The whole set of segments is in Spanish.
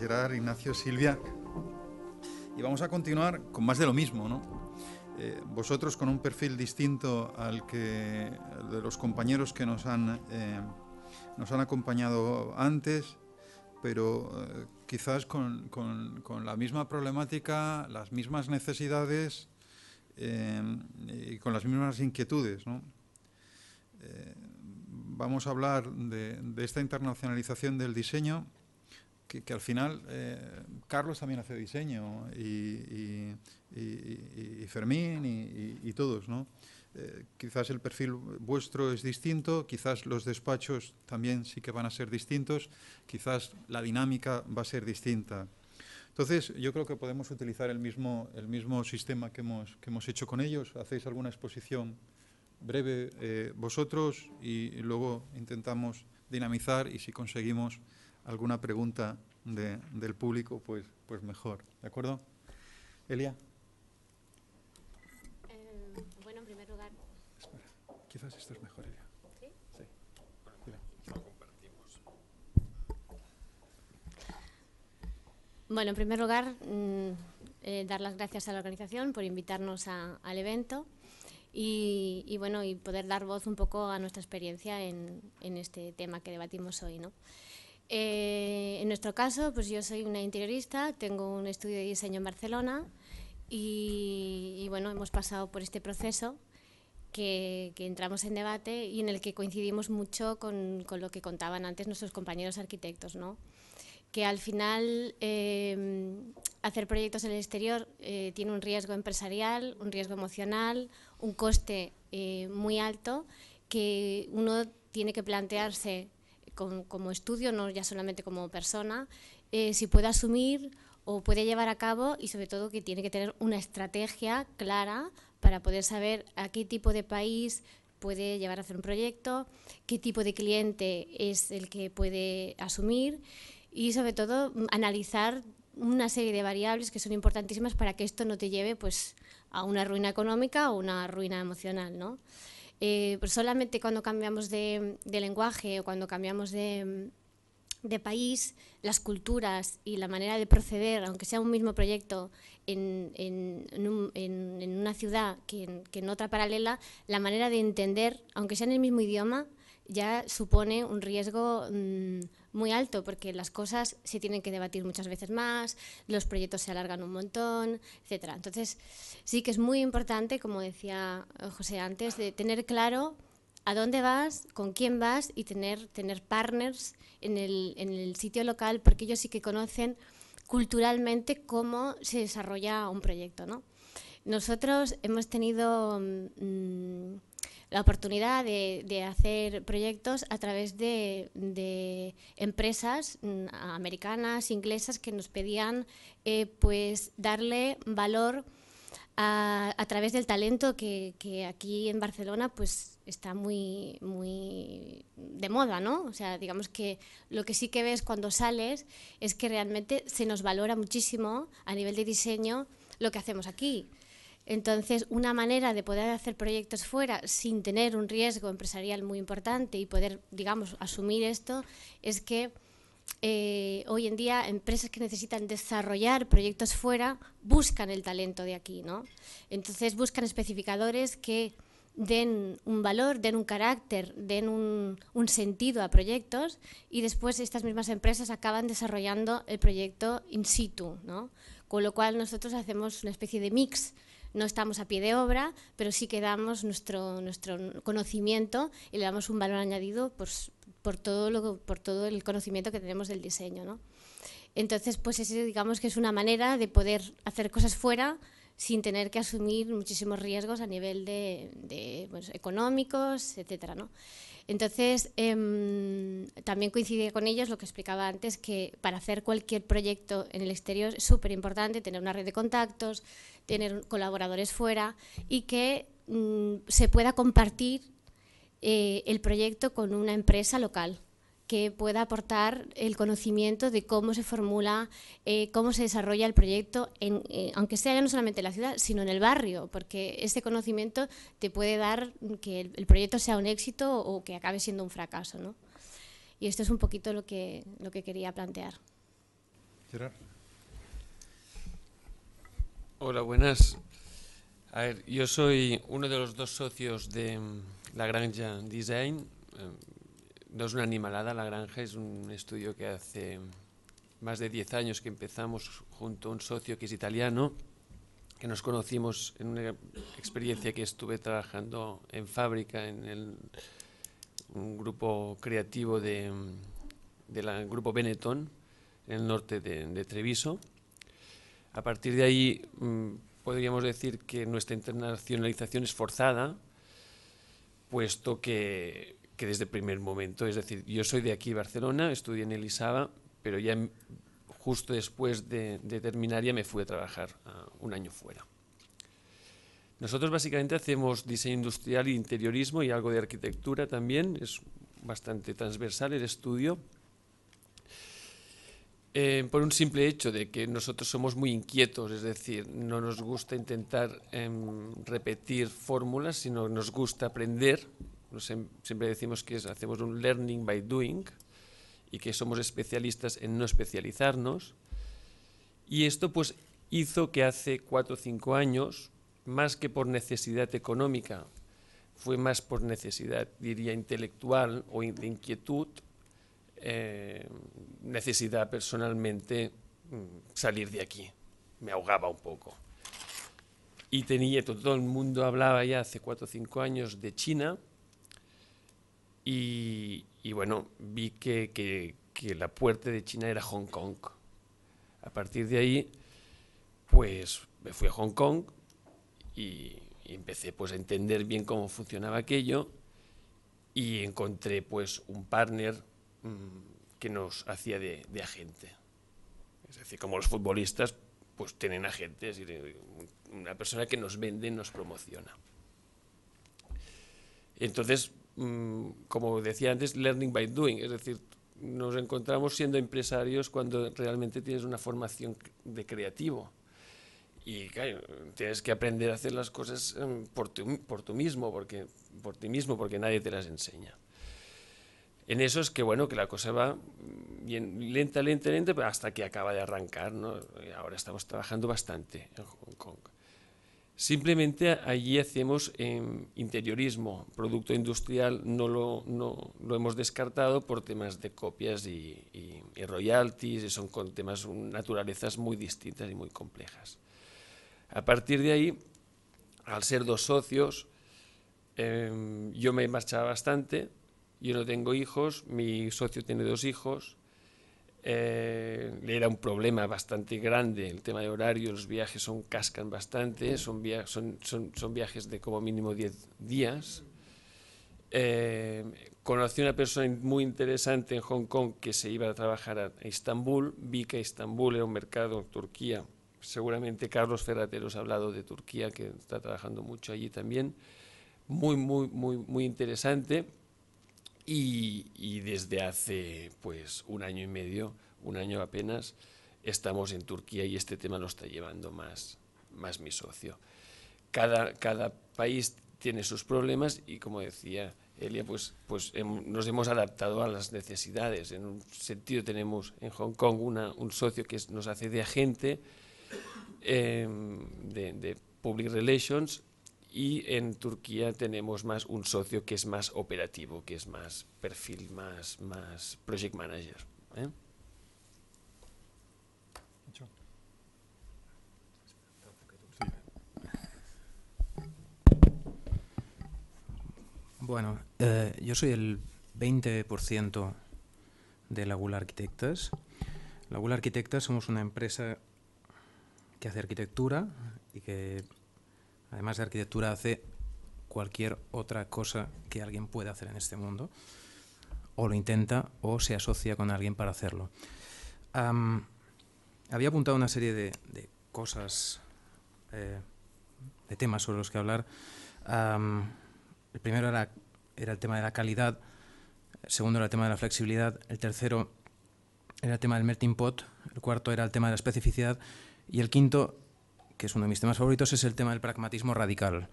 Gerard, Ignacio, Silvia. Y vamos a continuar con más de lo mismo, ¿no? Vosotros con un perfil distinto al que de los compañeros que nos han acompañado antes, pero quizás con la misma problemática, las mismas necesidades y con las mismas inquietudes, ¿no? Vamos a hablar de esta internacionalización del diseño, que al final Carlos también hace diseño y Fermín y todos, ¿no? Quizás el perfil vuestro es distinto, quizás los despachos también sí que van a ser distintos, quizás la dinámica va a ser distinta. Entonces, yo creo que podemos utilizar el mismo sistema que hemos hecho con ellos. Hacéis alguna exposición breve vosotros y luego intentamos dinamizar, y si conseguimos alguna pregunta del público, pues mejor. ¿De acuerdo? Elia. Bueno, en primer lugar... Espera, quizás esto es mejor, Elia. ¿Sí? Sí. Lo compartimos. Bueno, en primer lugar, dar las gracias a la organización por invitarnos al evento y poder dar voz un poco a nuestra experiencia en este tema que debatimos hoy, ¿no? En nuestro caso, pues yo soy una interiorista, tengo un estudio de diseño en Barcelona y bueno, hemos pasado por este proceso que entramos en debate y en el que coincidimos mucho con lo que contaban antes nuestros compañeros arquitectos, ¿no? Que al final hacer proyectos en el exterior tiene un riesgo empresarial, un riesgo emocional, un coste muy alto que uno tiene que plantearse como estudio, no ya solamente como persona, si puede asumir o puede llevar a cabo, y sobre todo que tiene que tener una estrategia clara para poder saber a qué tipo de país puede llevar a hacer un proyecto, qué tipo de cliente es el que puede asumir y sobre todo analizar una serie de variables que son importantísimas para que esto no te lleve pues, a una ruina económica o una ruina emocional, ¿no? Pues solamente cuando cambiamos de lenguaje o cuando cambiamos de país, las culturas y la manera de proceder, aunque sea un mismo proyecto en una ciudad que en otra paralela, la manera de entender, aunque sea en el mismo idioma, ya supone un riesgo muy alto, porque las cosas se tienen que debatir muchas veces más, los proyectos se alargan un montón, etc. Entonces, sí que es muy importante, como decía José antes, de tener claro a dónde vas, con quién vas y tener partners en el sitio local, porque ellos sí que conocen culturalmente cómo se desarrolla un proyecto, ¿no? Nosotros hemos tenido la oportunidad de hacer proyectos a través de empresas americanas, inglesas, que nos pedían pues darle valor a través del talento que aquí en Barcelona pues está muy de moda, ¿no? O sea, digamos que lo que sí que ves cuando sales es que realmente se nos valora muchísimo a nivel de diseño lo que hacemos aquí. Entonces, una manera de poder hacer proyectos fuera sin tener un riesgo empresarial muy importante y poder, digamos, asumir esto, es que hoy en día empresas que necesitan desarrollar proyectos fuera buscan el talento de aquí, ¿no? Entonces buscan especificadores que den un valor, den un carácter, den un sentido a proyectos, y después estas mismas empresas acaban desarrollando el proyecto in situ, ¿no? Con lo cual nosotros hacemos una especie de mix. No estamos a pie de obra, pero sí que damos nuestro conocimiento y le damos un valor añadido pues, por todo el conocimiento que tenemos del diseño, ¿no? Entonces, pues ese, digamos que es una manera de poder hacer cosas fuera sin tener que asumir muchísimos riesgos a nivel de pues, económicos, etcétera, ¿no? Entonces, también coincide con ellos lo que explicaba antes, que para hacer cualquier proyecto en el exterior es súper importante tener una red de contactos, tener colaboradores fuera y que se pueda compartir el proyecto con una empresa local que pueda aportar el conocimiento de cómo se formula, cómo se desarrolla el proyecto, aunque sea ya no solamente en la ciudad, sino en el barrio, porque ese conocimiento te puede dar que el proyecto sea un éxito o que acabe siendo un fracaso, ¿no? Y esto es un poquito lo que quería plantear. Gerard. Hola, buenas. A ver, yo soy uno de los dos socios de La Granja Design. No es una animalada, La Granja es un estudio que hace más de 10 años que empezamos junto a un socio que es italiano, que nos conocimos en una experiencia que estuve trabajando en fábrica en un grupo creativo del grupo Benetton en el norte de Treviso. A partir de ahí podríamos decir que nuestra internacionalización es forzada, puesto que desde el primer momento, es decir, yo soy de aquí, Barcelona, estudié en el ISABA, pero ya justo después de terminar ya me fui a trabajar un año fuera. Nosotros básicamente hacemos diseño industrial e interiorismo y algo de arquitectura también, es bastante transversal el estudio. Por un simple hecho de que nosotros somos muy inquietos, es decir, no nos gusta intentar repetir fórmulas, sino nos gusta aprender. Siempre decimos que hacemos un learning by doing y que somos especialistas en no especializarnos. Y esto pues hizo que hace 4 o 5 años, más que por necesidad económica, fue más por necesidad, diría, intelectual o de inquietud, necesidad personalmente salir de aquí. Me ahogaba un poco. Y todo el mundo hablaba ya hace 4 o 5 años de China y bueno, vi que la puerta de China era Hong Kong. A partir de ahí, pues me fui a Hong Kong y empecé pues a entender bien cómo funcionaba aquello y encontré pues un partner que nos hacía de agente. Es decir, como los futbolistas pues tienen agentes, una persona que nos vende, nos promociona. Entonces, como decía antes, learning by doing, es decir, nos encontramos siendo empresarios cuando realmente tienes una formación de creativo. Y claro, tienes que aprender a hacer las cosas por ti mismo, porque nadie te las enseña. En eso es que, bueno, que la cosa va bien, lenta, pero hasta que acaba de arrancar, ¿no? Y ahora estamos trabajando bastante en Hong Kong. Simplemente allí hacemos interiorismo, producto industrial no lo hemos descartado por temas de copias y royalties, y son con temas, naturalezas muy distintas y muy complejas. A partir de ahí, al ser 2 socios, yo me marchaba bastante. Yo no tengo hijos, mi socio tiene 2 hijos. Era un problema bastante grande el tema de horario, los viajes cascan bastante, son viajes de como mínimo 10 días. Conocí a una persona muy interesante en Hong Kong que se iba a trabajar a Estambul. Vi que Estambul era un mercado, Turquía. Seguramente Carlos Ferratero os ha hablado de Turquía, que está trabajando mucho allí también. Muy interesante. Y desde hace pues 1 año y medio, 1 año apenas, estamos en Turquía y este tema lo está llevando más mi socio. Cada país tiene sus problemas y, como decía Elia, pues nos hemos adaptado a las necesidades. En un sentido tenemos en Hong Kong un socio que nos hace de agente de Public Relations, y en Turquía tenemos más un socio que es más operativo, que es más perfil, más project manager. Bueno, yo soy el 20% de La Gula Arquitectes. La Gula Arquitectes somos una empresa que hace arquitectura y que, además de arquitectura, hace cualquier otra cosa que alguien pueda hacer en este mundo, o lo intenta o se asocia con alguien para hacerlo. Había apuntado una serie de cosas, de temas sobre los que hablar. El primero era el tema de la calidad, el segundo era el tema de la flexibilidad, el tercero era el tema del melting pot, el cuarto era el tema de la especificidad y el quinto, que es uno de mis temas favoritos, es el tema del pragmatismo radical.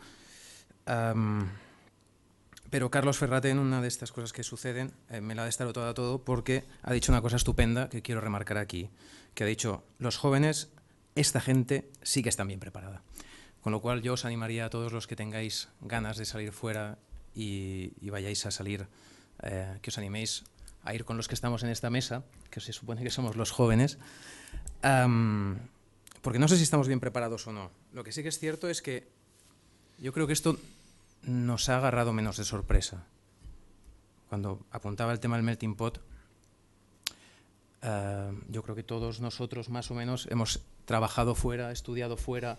Pero Carlos Ferrate, en una de estas cosas que suceden, me la ha destarotado todo porque ha dicho una cosa estupenda que quiero remarcar aquí, que ha dicho, los jóvenes, esta gente sí que están bien preparada. Con lo cual yo os animaría a todos los que tengáis ganas de salir fuera y vayáis a salir, que os animéis a ir con los que estamos en esta mesa, que se supone que somos los jóvenes, porque no sé si estamos bien preparados o no. Lo que sí que es cierto es que yo creo que esto nos ha agarrado menos de sorpresa. Cuando apuntaba el tema del melting pot, yo creo que todos nosotros más o menos hemos trabajado fuera, estudiado fuera,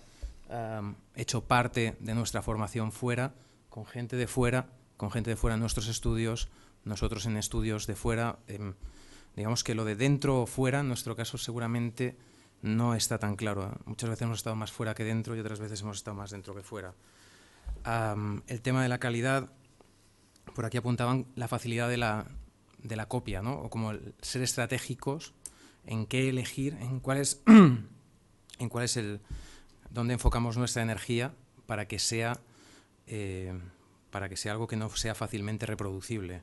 hecho parte de nuestra formación fuera, con gente de fuera en nuestros estudios, nosotros en estudios de fuera. Digamos que lo de dentro o fuera, en nuestro caso seguramente no está tan claro. Muchas veces hemos estado más fuera que dentro y otras veces hemos estado más dentro que fuera. El tema de la calidad, por aquí apuntaban la facilidad de la copia, ¿no? O como el ser estratégicos en qué elegir, en cuál es dónde enfocamos nuestra energía para que sea algo que no sea fácilmente reproducible.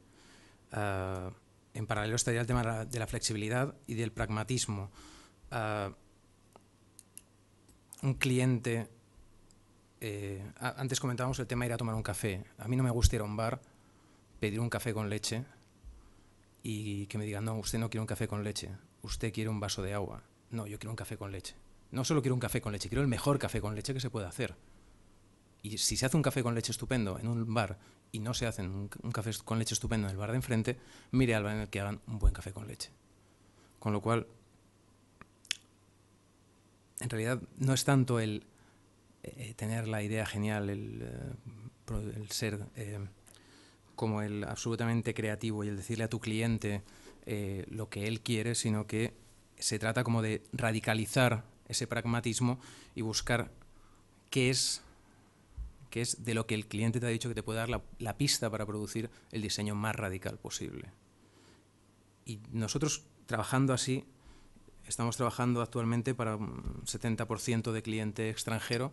En paralelo estaría el tema de la flexibilidad y del pragmatismo. Un cliente, antes comentábamos el tema de ir a tomar un café. A mí no me gusta ir a un bar, pedir un café con leche y que me digan, no, usted no quiere un café con leche, usted quiere un vaso de agua. No, yo quiero un café con leche. No solo quiero un café con leche, quiero el mejor café con leche que se pueda hacer. Y si se hace un café con leche estupendo en un bar y no se hace un café con leche estupendo en el bar de enfrente, mire al bar en el que hagan un buen café con leche. Con lo cual, en realidad no es tanto el tener la idea genial, el ser como el absolutamente creativo y el decirle a tu cliente lo que él quiere, sino que se trata como de radicalizar ese pragmatismo y buscar qué es de lo que el cliente te ha dicho que te puede dar la pista para producir el diseño más radical posible. Y nosotros, trabajando así, estamos trabajando actualmente para un 70% de cliente extranjero.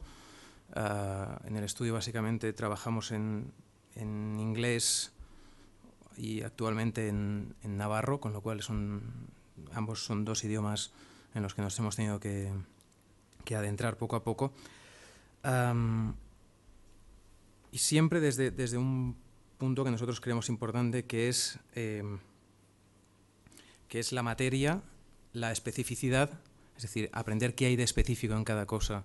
En el estudio básicamente trabajamos en inglés y actualmente en navarro, con lo cual ambos son dos idiomas en los que nos hemos tenido que adentrar poco a poco. Y siempre desde un punto que nosotros creemos importante, que es la materia, la especificidad, es decir, aprender qué hay de específico en cada cosa,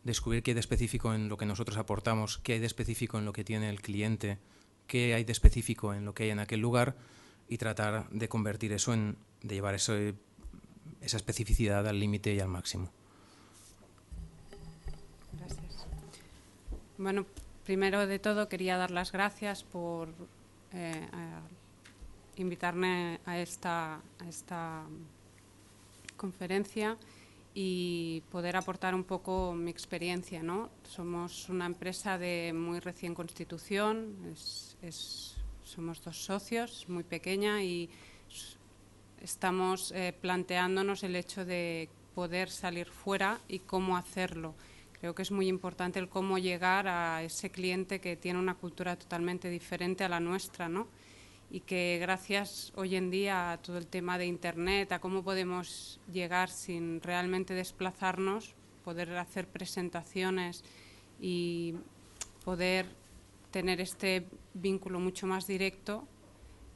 descubrir qué hay de específico en lo que nosotros aportamos, qué hay de específico en lo que tiene el cliente, qué hay de específico en lo que hay en aquel lugar y tratar de convertir eso de llevar esa especificidad al límite y al máximo. Gracias. Bueno, primero de todo quería dar las gracias por invitarme a esta conferencia y poder aportar un poco mi experiencia, ¿no? Somos una empresa de muy recién constitución, somos 2 socios, muy pequeña, y estamos planteándonos el hecho de poder salir fuera y cómo hacerlo. Creo que es muy importante el cómo llegar a ese cliente que tiene una cultura totalmente diferente a la nuestra, ¿no? Y que gracias hoy en día a todo el tema de Internet, a cómo podemos llegar sin realmente desplazarnos, poder hacer presentaciones y poder tener este vínculo mucho más directo,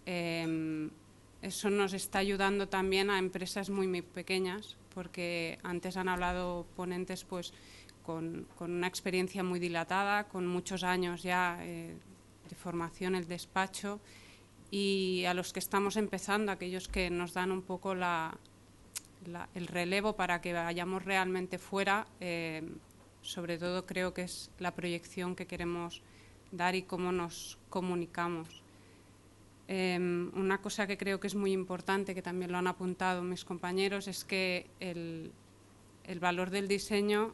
eso nos está ayudando también a empresas muy, muy pequeñas, porque antes han hablado ponentes pues con una experiencia muy dilatada, con muchos años ya de formación, el despacho, y a los que estamos empezando, aquellos que nos dan un poco el relevo para que vayamos realmente fuera, sobre todo creo que es la proyección que queremos dar y cómo nos comunicamos. Una cosa que creo que es muy importante, que también lo han apuntado mis compañeros, es que el valor del diseño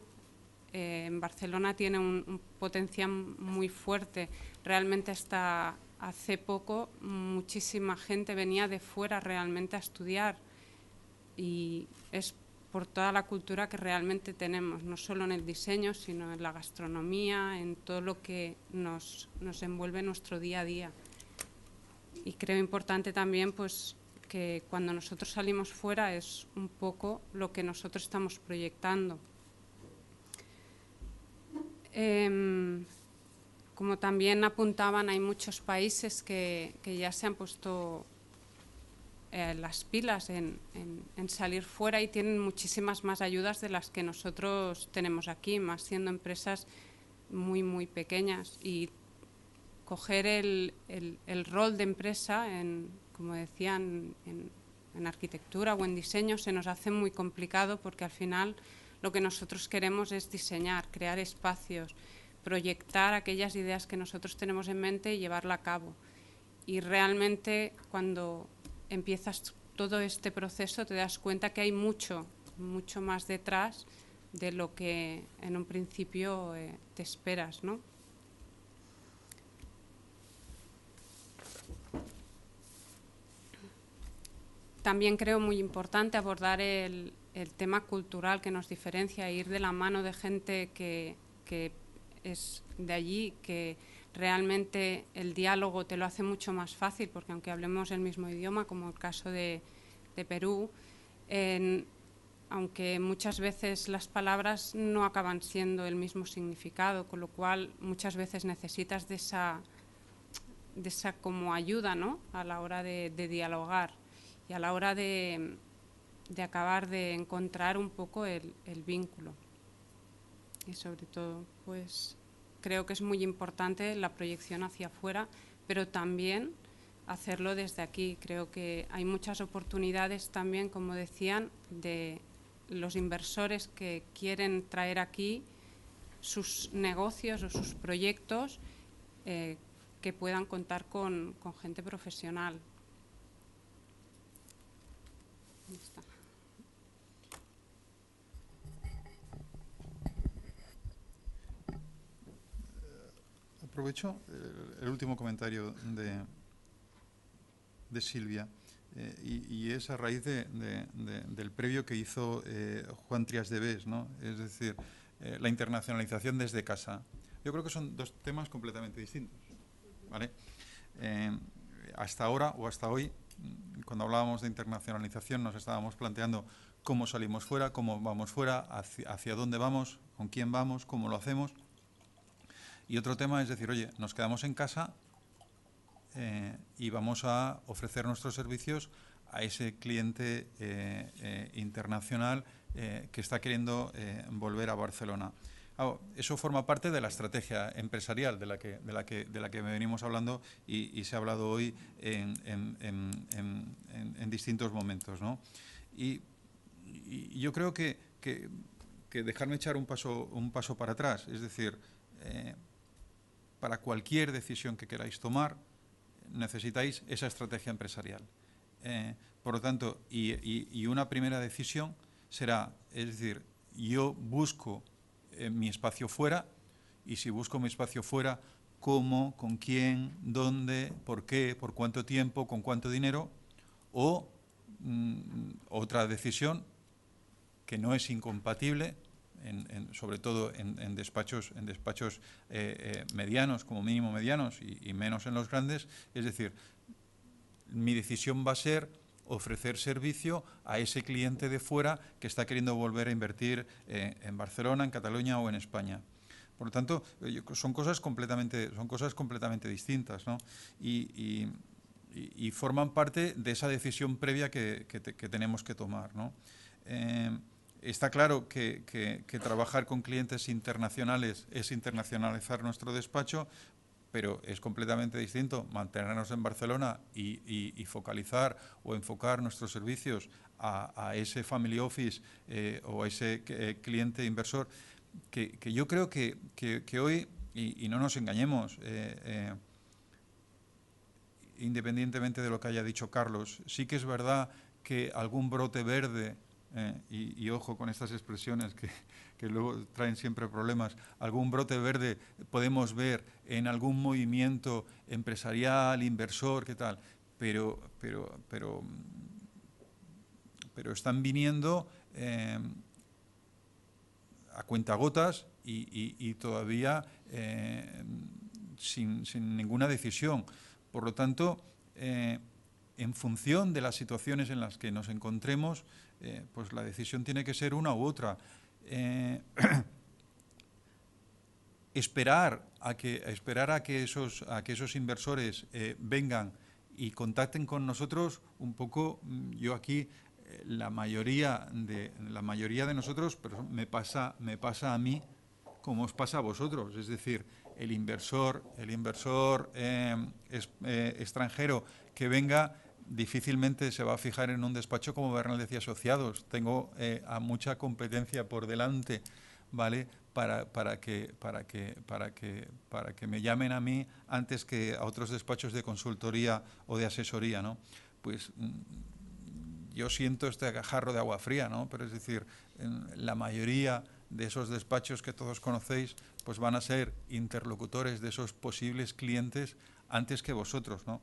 en Barcelona tiene un potencial muy fuerte. Realmente hasta hace poco muchísima gente venía de fuera realmente a estudiar, y es por toda la cultura que realmente tenemos, no solo en el diseño, sino en la gastronomía, en todo lo que nos envuelve nuestro día a día. Y creo importante también pues, que cuando nosotros salimos fuera es un poco lo que nosotros estamos proyectando. Como también apuntaban, hay muchos países que ya se han puesto las pilas en salir fuera y tienen muchísimas más ayudas de las que nosotros tenemos aquí, más siendo empresas muy, muy pequeñas. Y coger el rol de empresa, como decían, en arquitectura o en diseño, se nos hace muy complicado porque al final lo que nosotros queremos es diseñar, crear espacios, proyectar aquellas ideas que nosotros tenemos en mente y llevarla a cabo. Y realmente cuando empiezas todo este proceso te das cuenta que hay mucho, mucho más detrás de lo que en un principio te esperas, ¿no? También creo muy importante abordar el tema cultural que nos diferencia, ir de la mano de gente que es de allí, que realmente el diálogo te lo hace mucho más fácil, porque aunque hablemos el mismo idioma, como el caso de Perú, aunque muchas veces las palabras no acaban siendo el mismo significado, con lo cual muchas veces necesitas de esa como ayuda, ¿no?, a la hora de dialogar y a la hora de acabar de encontrar un poco el vínculo. Y sobre todo, pues creo que es muy importante la proyección hacia afuera, pero también hacerlo desde aquí. Creo que hay muchas oportunidades también, como decían, de los inversores que quieren traer aquí sus negocios o sus proyectos, que puedan contar con gente profesional. Ahí está. Aprovecho el último comentario de Silvia, y es a raíz del previo que hizo Juan Trias de Bes, ¿no? Es decir, la internacionalización desde casa. Yo creo que son dos temas completamente distintos, ¿vale? Hasta ahora o hasta hoy, cuando hablábamos de internacionalización, nos estábamos planteando cómo salimos fuera, cómo vamos fuera, hacia dónde vamos, con quién vamos, cómo lo hacemos. Y otro tema es decir, oye, nos quedamos en casa y vamos a ofrecer nuestros servicios a ese cliente internacional que está queriendo volver a Barcelona. Eso forma parte de la estrategia empresarial de la que venimos hablando y se ha hablado hoy en distintos momentos, ¿no? Y yo creo que dejarme echar un paso para atrás, es decir, para cualquier decisión que queráis tomar, necesitáis esa estrategia empresarial. Por lo tanto, y una primera decisión será, es decir, yo busco mi espacio fuera, y si busco mi espacio fuera, ¿cómo, con quién, dónde, por qué, por cuánto tiempo, con cuánto dinero? O otra decisión que no es incompatible, sobre todo en despachos medianos, como mínimo medianos, y menos en los grandes, es decir, mi decisión va a ser ofrecer servicio a ese cliente de fuera que está queriendo volver a invertir en Barcelona, en Cataluña o en España. Por lo tanto, son cosas completamente distintas, ¿no? Y forman parte de esa decisión previa que tenemos que tomar, ¿no? Está claro que trabajar con clientes internacionales es internacionalizar nuestro despacho, pero es completamente distinto mantenernos en Barcelona y focalizar o enfocar nuestros servicios a ese family office o a ese cliente inversor, que yo creo que hoy, y no nos engañemos, independientemente de lo que haya dicho Carlos, sí que es verdad que algún brote verde, y ojo con estas expresiones que luego traen siempre problemas, algún brote verde podemos ver en algún movimiento empresarial, inversor, ¿qué tal? Pero están viniendo a cuentagotas y todavía sin ninguna decisión. Por lo tanto, en función de las situaciones en las que nos encontremos, pues la decisión tiene que ser una u otra. Esperar a que esos inversores vengan y contacten con nosotros, un poco, yo aquí, la mayoría de nosotros, pero me pasa a mí como os pasa a vosotros, es decir, el inversor extranjero que venga difícilmente se va a fijar en un despacho como Bernaldez y Asociados. Tengo a mucha competencia por delante, ¿vale? Para que me llamen a mí antes que a otros despachos de consultoría o de asesoría, ¿no? Pues yo siento este jarro de agua fría, ¿no? Pero es decir, la mayoría de esos despachos que todos conocéis, pues van a ser interlocutores de esos posibles clientes antes que vosotros, ¿no?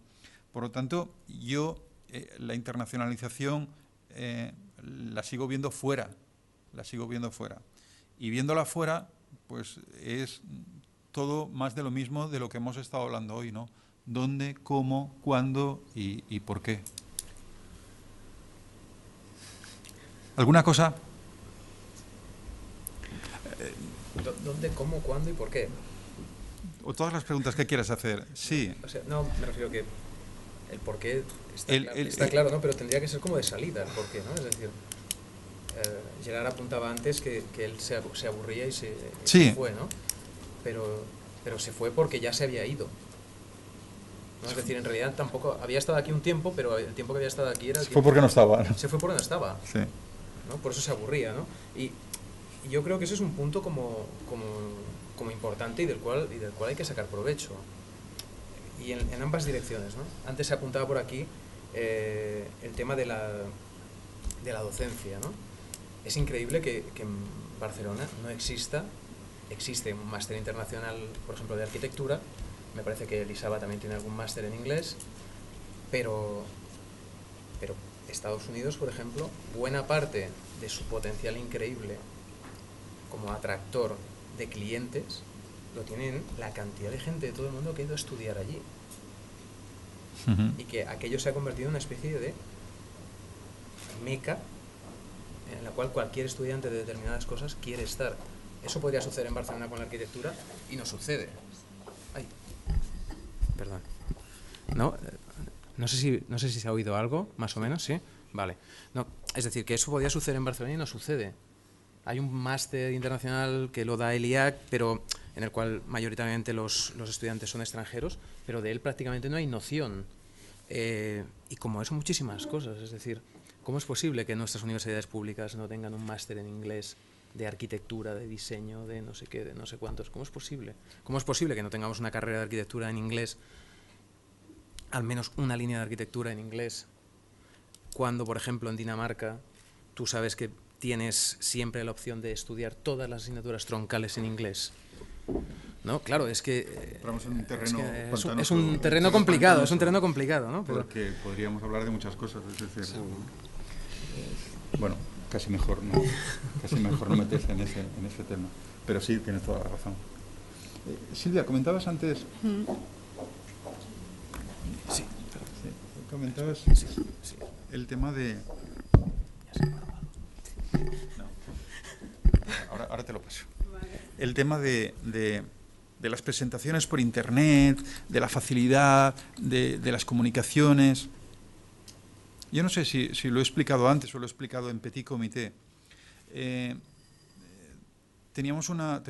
Por lo tanto, yo la internacionalización la sigo viendo fuera, Y viéndola fuera, pues es todo más de lo mismo de lo que hemos estado hablando hoy, ¿no? ¿Dónde, cómo, cuándo y por qué? ¿Alguna cosa? ¿Dónde, cómo, cuándo y por qué? O todas las preguntas que quieras hacer, sí. O sea, no, me refiero que el por qué está claro, ¿no? Pero tendría que ser como de salida el por qué, ¿no? Es decir, Gerard apuntaba antes que él se aburría y se fue, ¿no? Pero se fue porque ya se había ido, ¿no? Es decir, en realidad tampoco había estado aquí un tiempo, pero el tiempo que había estado aquí era... Se fue porque no estaba, ¿no? Se fue porque no estaba, sí. ¿no? Por eso se aburría, ¿no? Y yo creo que ese es un punto como importante y del cual hay que sacar provecho. Y en ambas direcciones, ¿no? Antes se apuntaba por aquí el tema de la docencia, ¿no? Es increíble que en Barcelona no existe un máster internacional, por ejemplo, de arquitectura. Me parece que Elisaba también tiene algún máster en inglés, pero Estados Unidos, por ejemplo, buena parte de su potencial increíble como atractor de clientes lo tienen la cantidad de gente de todo el mundo que ha ido a estudiar allí. Y que aquello se ha convertido en una especie de meca en la cual cualquier estudiante de determinadas cosas quiere estar. Eso podría suceder en Barcelona con la arquitectura y no sucede. Ay. Perdón. No sé si se ha oído algo, más o menos, ¿sí? Vale. No, es decir, que eso podría suceder en Barcelona y no sucede. Hay un máster internacional que lo da el IAC, pero en el cual mayoritariamente los estudiantes son extranjeros, pero de él prácticamente no hay noción. Y como eso, muchísimas cosas. Es decir, ¿cómo es posible que nuestras universidades públicas no tengan un máster en inglés de arquitectura, de diseño, de no sé qué, de no sé cuántos? ¿Cómo es posible? ¿Cómo es posible que no tengamos una carrera de arquitectura en inglés, al menos una línea de arquitectura en inglés, cuando, por ejemplo, en Dinamarca tú sabes que tienes siempre la opción de estudiar todas las asignaturas troncales en inglés? ¿No? Claro, es que entramos en un terreno es un terreno complicado, ¿no? Porque podríamos hablar de muchas cosas, es decir, bueno, casi mejor no meterse en ese tema, pero sí, tienes toda la razón. Silvia, comentabas antes... Sí. Comentabas el tema de... No. Ahora te lo paso. El tema de las presentaciones por internet, de la facilidad, de las comunicaciones. Yo no sé si lo he explicado antes o lo he explicado en Petit Comité. Teníamos una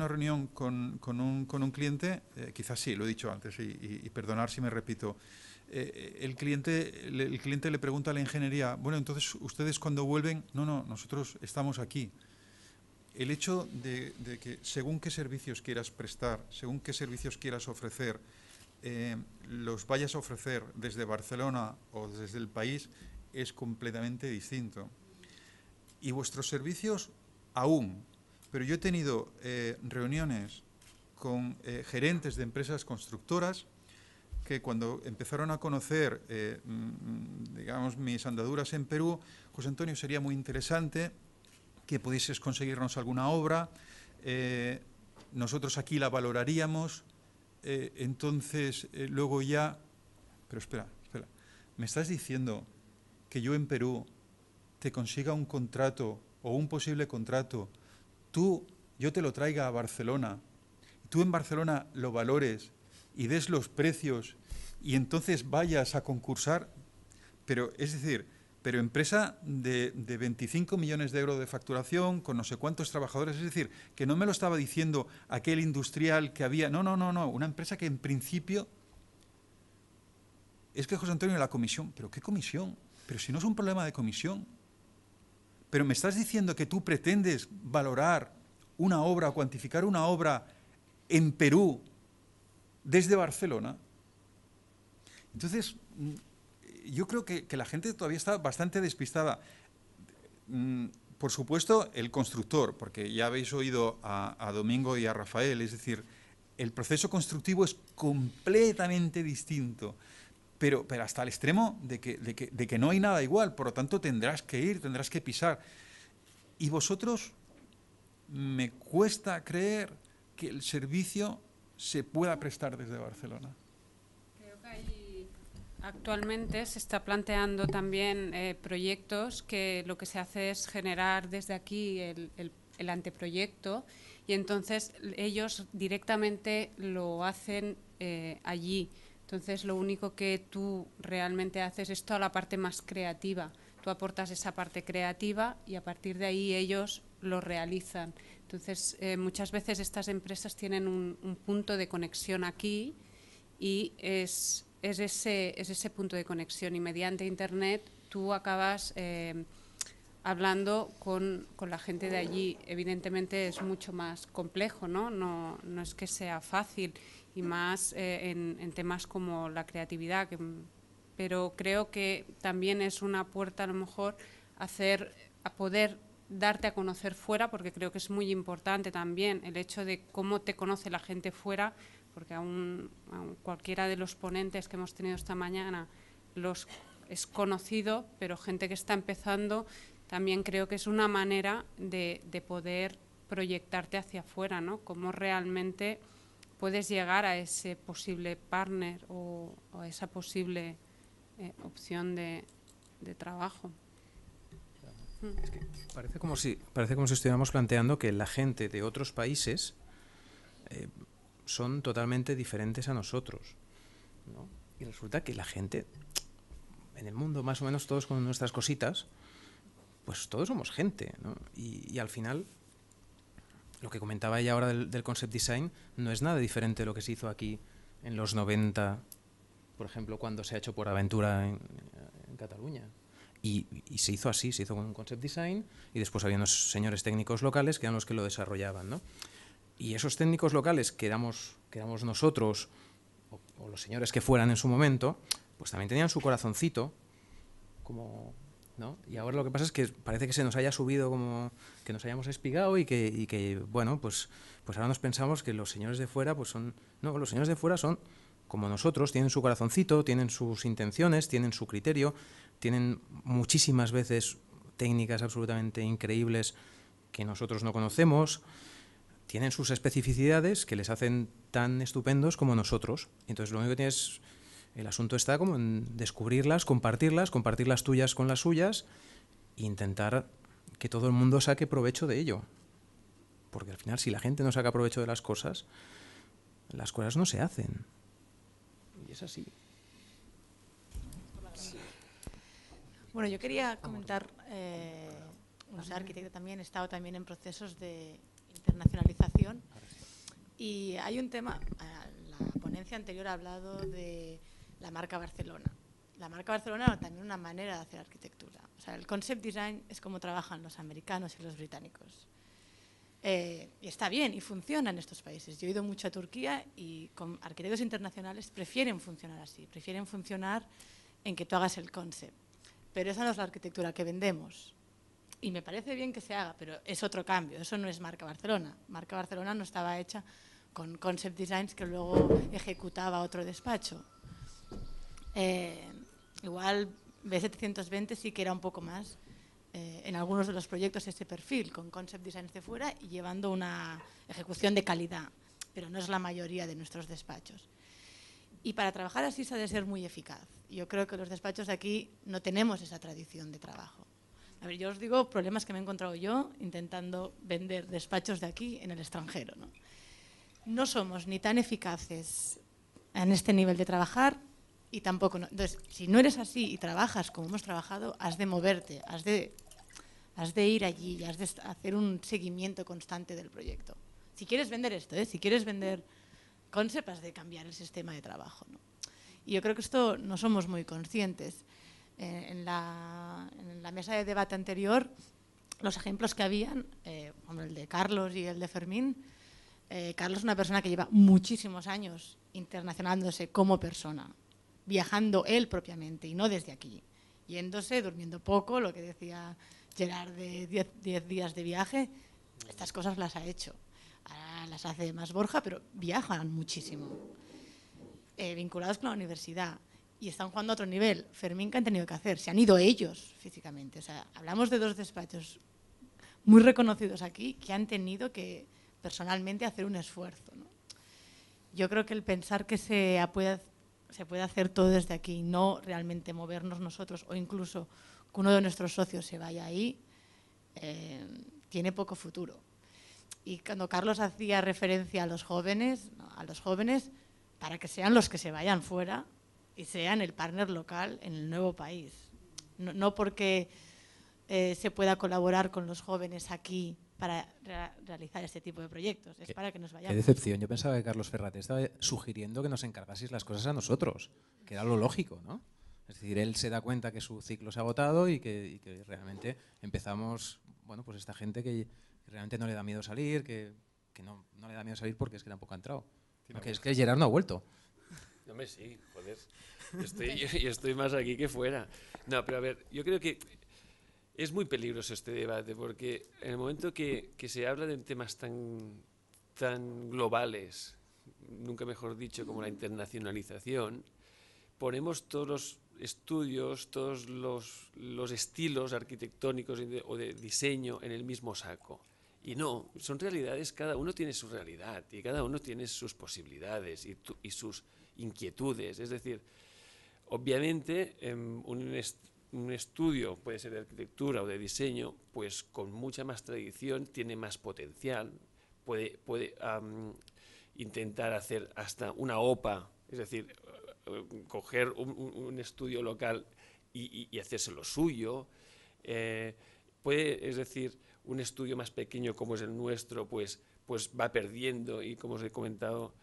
reunión con un cliente, quizás sí, lo he dicho antes, y perdonar si me repito. El cliente le pregunta a la ingeniería, bueno, entonces, ¿ustedes cuando vuelven? No, nosotros estamos aquí. El hecho de que según qué servicios quieras prestar, según qué servicios quieras ofrecer, los vayas a ofrecer desde Barcelona o desde el país, es completamente distinto. Y vuestros servicios aún, pero yo he tenido reuniones con gerentes de empresas constructoras que cuando empezaron a conocer, digamos, mis andaduras en Perú, José Antonio, sería muy interesante que pudieses conseguirnos alguna obra, nosotros aquí la valoraríamos, entonces luego ya... Pero espera, ¿me estás diciendo que yo en Perú te consiga un contrato o un posible contrato, yo te lo traiga a Barcelona, tú en Barcelona lo valores y des los precios y entonces vayas a concursar? Pero, es decir, empresa de 25 millones de euros de facturación, con no sé cuántos trabajadores, es decir, que no me lo estaba diciendo aquel industrial que había, no, una empresa que en principio... Es que, José Antonio, la comisión, ¿pero qué comisión? Pero si no es un problema de comisión. Pero me estás diciendo que tú pretendes valorar una obra o cuantificar una obra en Perú desde Barcelona. Entonces, yo creo que la gente todavía está bastante despistada. Por supuesto, el constructor, porque ya habéis oído a Domingo y a Rafael, es decir, el proceso constructivo es completamente distinto. Pero hasta el extremo de que no hay nada igual, por lo tanto tendrás que ir, tendrás que pisar. Y vosotros, me cuesta creer que el servicio se pueda prestar desde Barcelona. Creo que actualmente se está planteando también proyectos que lo que se hace es generar desde aquí el anteproyecto y entonces ellos directamente lo hacen allí. Entonces, lo único que tú realmente haces es toda la parte más creativa. Tú aportas esa parte creativa y a partir de ahí ellos lo realizan. Entonces, muchas veces estas empresas tienen un punto de conexión aquí y es ese punto de conexión. Y mediante Internet tú acabas hablando con la gente de allí. Evidentemente es mucho más complejo, ¿no? No es que sea fácil. Y más en temas como la creatividad, pero creo que también es una puerta a lo mejor a poder darte a conocer fuera, porque creo que es muy importante también el hecho de cómo te conoce la gente fuera, porque aún cualquiera de los ponentes que hemos tenido esta mañana es conocido, pero gente que está empezando también creo que es una manera de poder proyectarte hacia afuera, ¿no? Cómo realmente puedes llegar a ese posible partner o a esa posible opción de trabajo. Es que parece como si estuviéramos planteando que la gente de otros países son totalmente diferentes a nosotros, ¿no? Y resulta que la gente en el mundo, más o menos todos con nuestras cositas, pues todos somos gente, ¿no? Y al final... Lo que comentaba ella ahora del concept design no es nada diferente de lo que se hizo aquí en los 90, por ejemplo, cuando se ha hecho por Aventura en Cataluña. Y se hizo así, se hizo con un concept design y después había unos señores técnicos locales que eran los que lo desarrollaban, ¿no? Y esos técnicos locales que éramos nosotros o los señores que fueran en su momento, pues también tenían su corazoncito como... ¿no? Y ahora lo que pasa es que parece que se nos haya subido, como que nos hayamos espigado y que bueno, pues ahora nos pensamos que los señores de fuera pues son... No, los señores de fuera son como nosotros, tienen su corazoncito, tienen sus intenciones, tienen su criterio, tienen muchísimas veces técnicas absolutamente increíbles que nosotros no conocemos, tienen sus especificidades que les hacen tan estupendos como nosotros. Entonces lo único que tienes... El asunto está como en descubrirlas, compartir las tuyas con las suyas e intentar que todo el mundo saque provecho de ello. Porque al final, si la gente no saca provecho de las cosas no se hacen. Y es así. Bueno, yo quería comentar, soy arquitecta también, he estado también en procesos de internacionalización y hay un tema, la ponencia anterior ha hablado de la marca Barcelona. La marca Barcelona es también una manera de hacer arquitectura. O sea, el concept design es como trabajan los americanos y los británicos. Y está bien y funciona en estos países. Yo he ido mucho a Turquía y con arquitectos internacionales prefieren funcionar así, prefieren funcionar en que tú hagas el concept. Pero esa no es la arquitectura que vendemos. Y me parece bien que se haga, pero es otro cambio. Eso no es marca Barcelona. Marca Barcelona no estaba hecha con concept designs que luego ejecutaba otro despacho. Igual B720 sí que era un poco más, en algunos de los proyectos ese perfil, con concept designs de fuera y llevando una ejecución de calidad, pero no es la mayoría de nuestros despachos. Y para trabajar así se ha de ser muy eficaz. Yo creo que los despachos de aquí no tenemos esa tradición de trabajo. A ver, yo os digo problemas que me he encontrado yo intentando vender despachos de aquí en el extranjero, ¿no? No somos ni tan eficaces en este nivel de trabajar y tampoco... No. Entonces, si no eres así y trabajas como hemos trabajado, has de moverte, has de ir allí, has de hacer un seguimiento constante del proyecto. Si quieres vender esto, si quieres vender concept, has de cambiar el sistema de trabajo, ¿no? Y yo creo que esto no somos muy conscientes. En la mesa de debate anterior, los ejemplos que habían, como el de Carlos y el de Fermín, Carlos es una persona que lleva muchísimos años internacionalizándose como persona, viajando él propiamente y no desde aquí, yéndose, durmiendo poco, lo que decía Gerard de 10 días de viaje, estas cosas las ha hecho. Ahora las hace más Borja, pero viajan muchísimo, vinculados con la universidad. Y están jugando a otro nivel. Fermín, ¿qué han tenido que hacer? Se han ido ellos físicamente. O sea, hablamos de dos despachos muy reconocidos aquí que han tenido que personalmente hacer un esfuerzo, ¿no? Yo creo que el pensar que se puede hacer todo desde aquí y no realmente movernos nosotros, o incluso que uno de nuestros socios se vaya ahí, tiene poco futuro. Y cuando Carlos hacía referencia a los jóvenes, ¿no?, para que sean los que se vayan fuera y sean el partner local en el nuevo país. No porque se pueda colaborar con los jóvenes aquí para realizar este tipo de proyectos, es para que nos vayamos. Qué decepción, yo pensaba que Carlos Ferrate estaba sugiriendo que nos encargaseis las cosas a nosotros, que era lo lógico, ¿no? Es decir, él se da cuenta que su ciclo se ha agotado y que realmente empezamos, bueno, pues esta gente que realmente no le da miedo salir, que no le da miedo salir porque es que tampoco ha entrado. Es que Gerard no ha vuelto. No me sí, joder. Yo estoy más aquí que fuera. No, pero a ver, yo creo que es muy peligroso este debate porque en el momento que se habla de temas tan globales, nunca mejor dicho, como la internacionalización, ponemos todos los estudios, todos los estilos arquitectónicos o de diseño en el mismo saco. Y no, son realidades, cada uno tiene su realidad y cada uno tiene sus posibilidades y sus inquietudes. Es decir, obviamente un estudio, puede ser de arquitectura o de diseño, pues con mucha más tradición, tiene más potencial, puede intentar hacer hasta una OPA, es decir, coger un estudio local y hacerse lo suyo. Es decir, un estudio más pequeño como es el nuestro, pues va perdiendo y como os he comentado,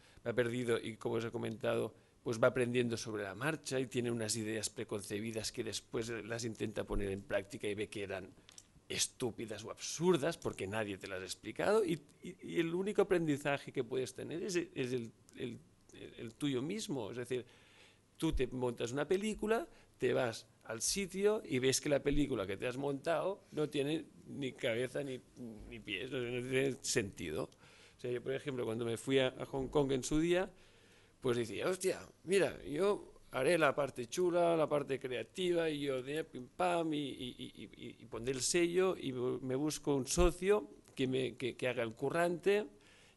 pues va aprendiendo sobre la marcha y tiene unas ideas preconcebidas que después las intenta poner en práctica y ve que eran estúpidas o absurdas porque nadie te las ha explicado y el único aprendizaje que puedes tener es el tuyo mismo. Es decir, tú te montas una película, te vas al sitio y ves que la película que te has montado no tiene ni cabeza ni pies, no tiene sentido. O sea, yo, por ejemplo, cuando me fui a Hong Kong en su día, pues decía, hostia, mira, yo haré la parte chula, la parte creativa, y yo de pim pam, y pondré el sello, y me busco un socio que haga el currante,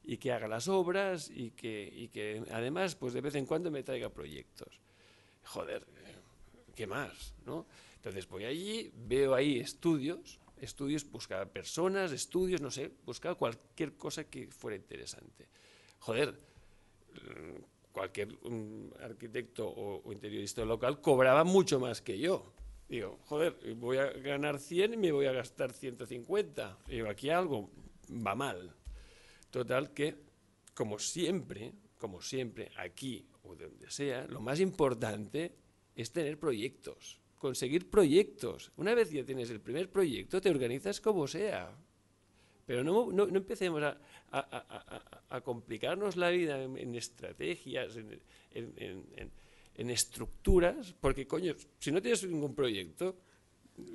y que haga las obras, y que además, pues de vez en cuando me traiga proyectos. Joder, ¿qué más, no? Entonces voy allí, veo ahí estudios, buscaba personas, estudios, no sé, buscaba cualquier cosa que fuera interesante. Joder, cualquier arquitecto o interiorista local cobraba mucho más que yo. Digo, joder, voy a ganar 100 y me voy a gastar 150. Digo, aquí algo va mal. Total que, como siempre, aquí o de donde sea, lo más importante es tener proyectos, conseguir proyectos. Una vez ya tienes el primer proyecto, te organizas como sea. Pero no empecemos a complicarnos la vida en estrategias, en estructuras, porque, coño, si no tienes ningún proyecto,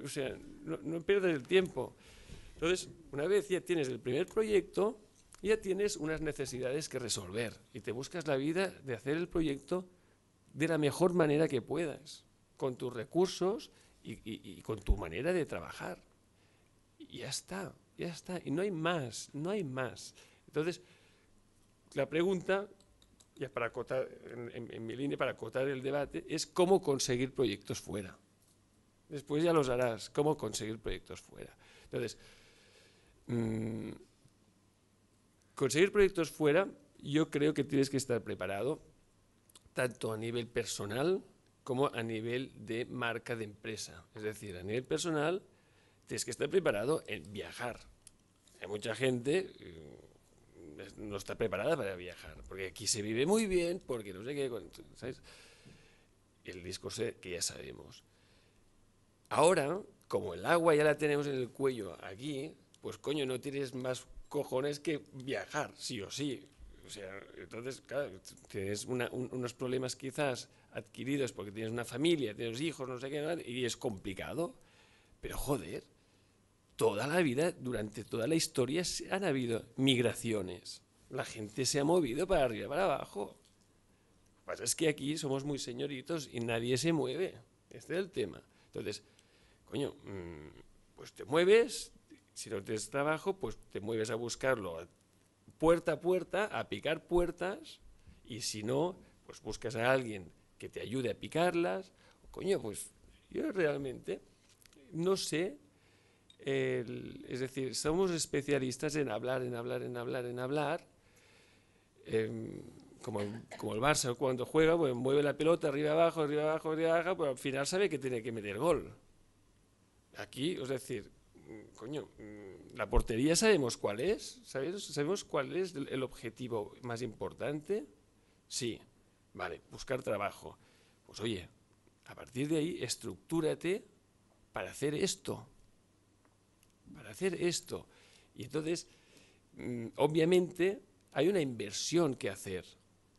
o sea, no pierdas el tiempo. Entonces, una vez ya tienes el primer proyecto, ya tienes unas necesidades que resolver y te buscas la vida de hacer el proyecto de la mejor manera que puedas, con tus recursos y con tu manera de trabajar. y ya está, y no hay más, no hay más. Entonces, la pregunta, ya para acotar, en mi línea, para acotar el debate, es cómo conseguir proyectos fuera. Después ya los harás, cómo conseguir proyectos fuera. Entonces, conseguir proyectos fuera, yo creo que tienes que estar preparado, tanto a nivel personal como a nivel de marca de empresa. Es decir, a nivel personal, tienes que estar preparado en viajar. Hay mucha gente no está preparada para viajar, porque aquí se vive muy bien, porque no sé qué, ¿sabes? El discurso que ya sabemos. Ahora, como el agua ya la tenemos en el cuello aquí, pues coño, no tienes más cojones que viajar, sí o sí. O sea, entonces, claro, tienes unos problemas quizás adquiridos porque tienes una familia, tienes hijos, no sé qué, y es complicado. Pero joder, toda la vida, durante toda la historia han habido migraciones. La gente se ha movido para arriba y para abajo. Lo que pasa es que aquí somos muy señoritos y nadie se mueve. Este es el tema. Entonces, coño, pues te mueves, si no tienes trabajo, pues te mueves a buscarlo puerta a puerta, a picar puertas, y si no, pues buscas a alguien que te ayude a picarlas. Coño, pues yo realmente no sé, es decir, somos especialistas en hablar, como el Barça cuando juega, pues mueve la pelota arriba abajo, pero al final sabe que tiene que meter gol. Aquí, es decir, coño, la portería sabemos cuál es, ¿sabemos cuál es el objetivo más importante? Sí, vale, buscar trabajo. Pues oye, a partir de ahí, estructúrate para hacer esto. Y entonces, obviamente, hay una inversión que hacer,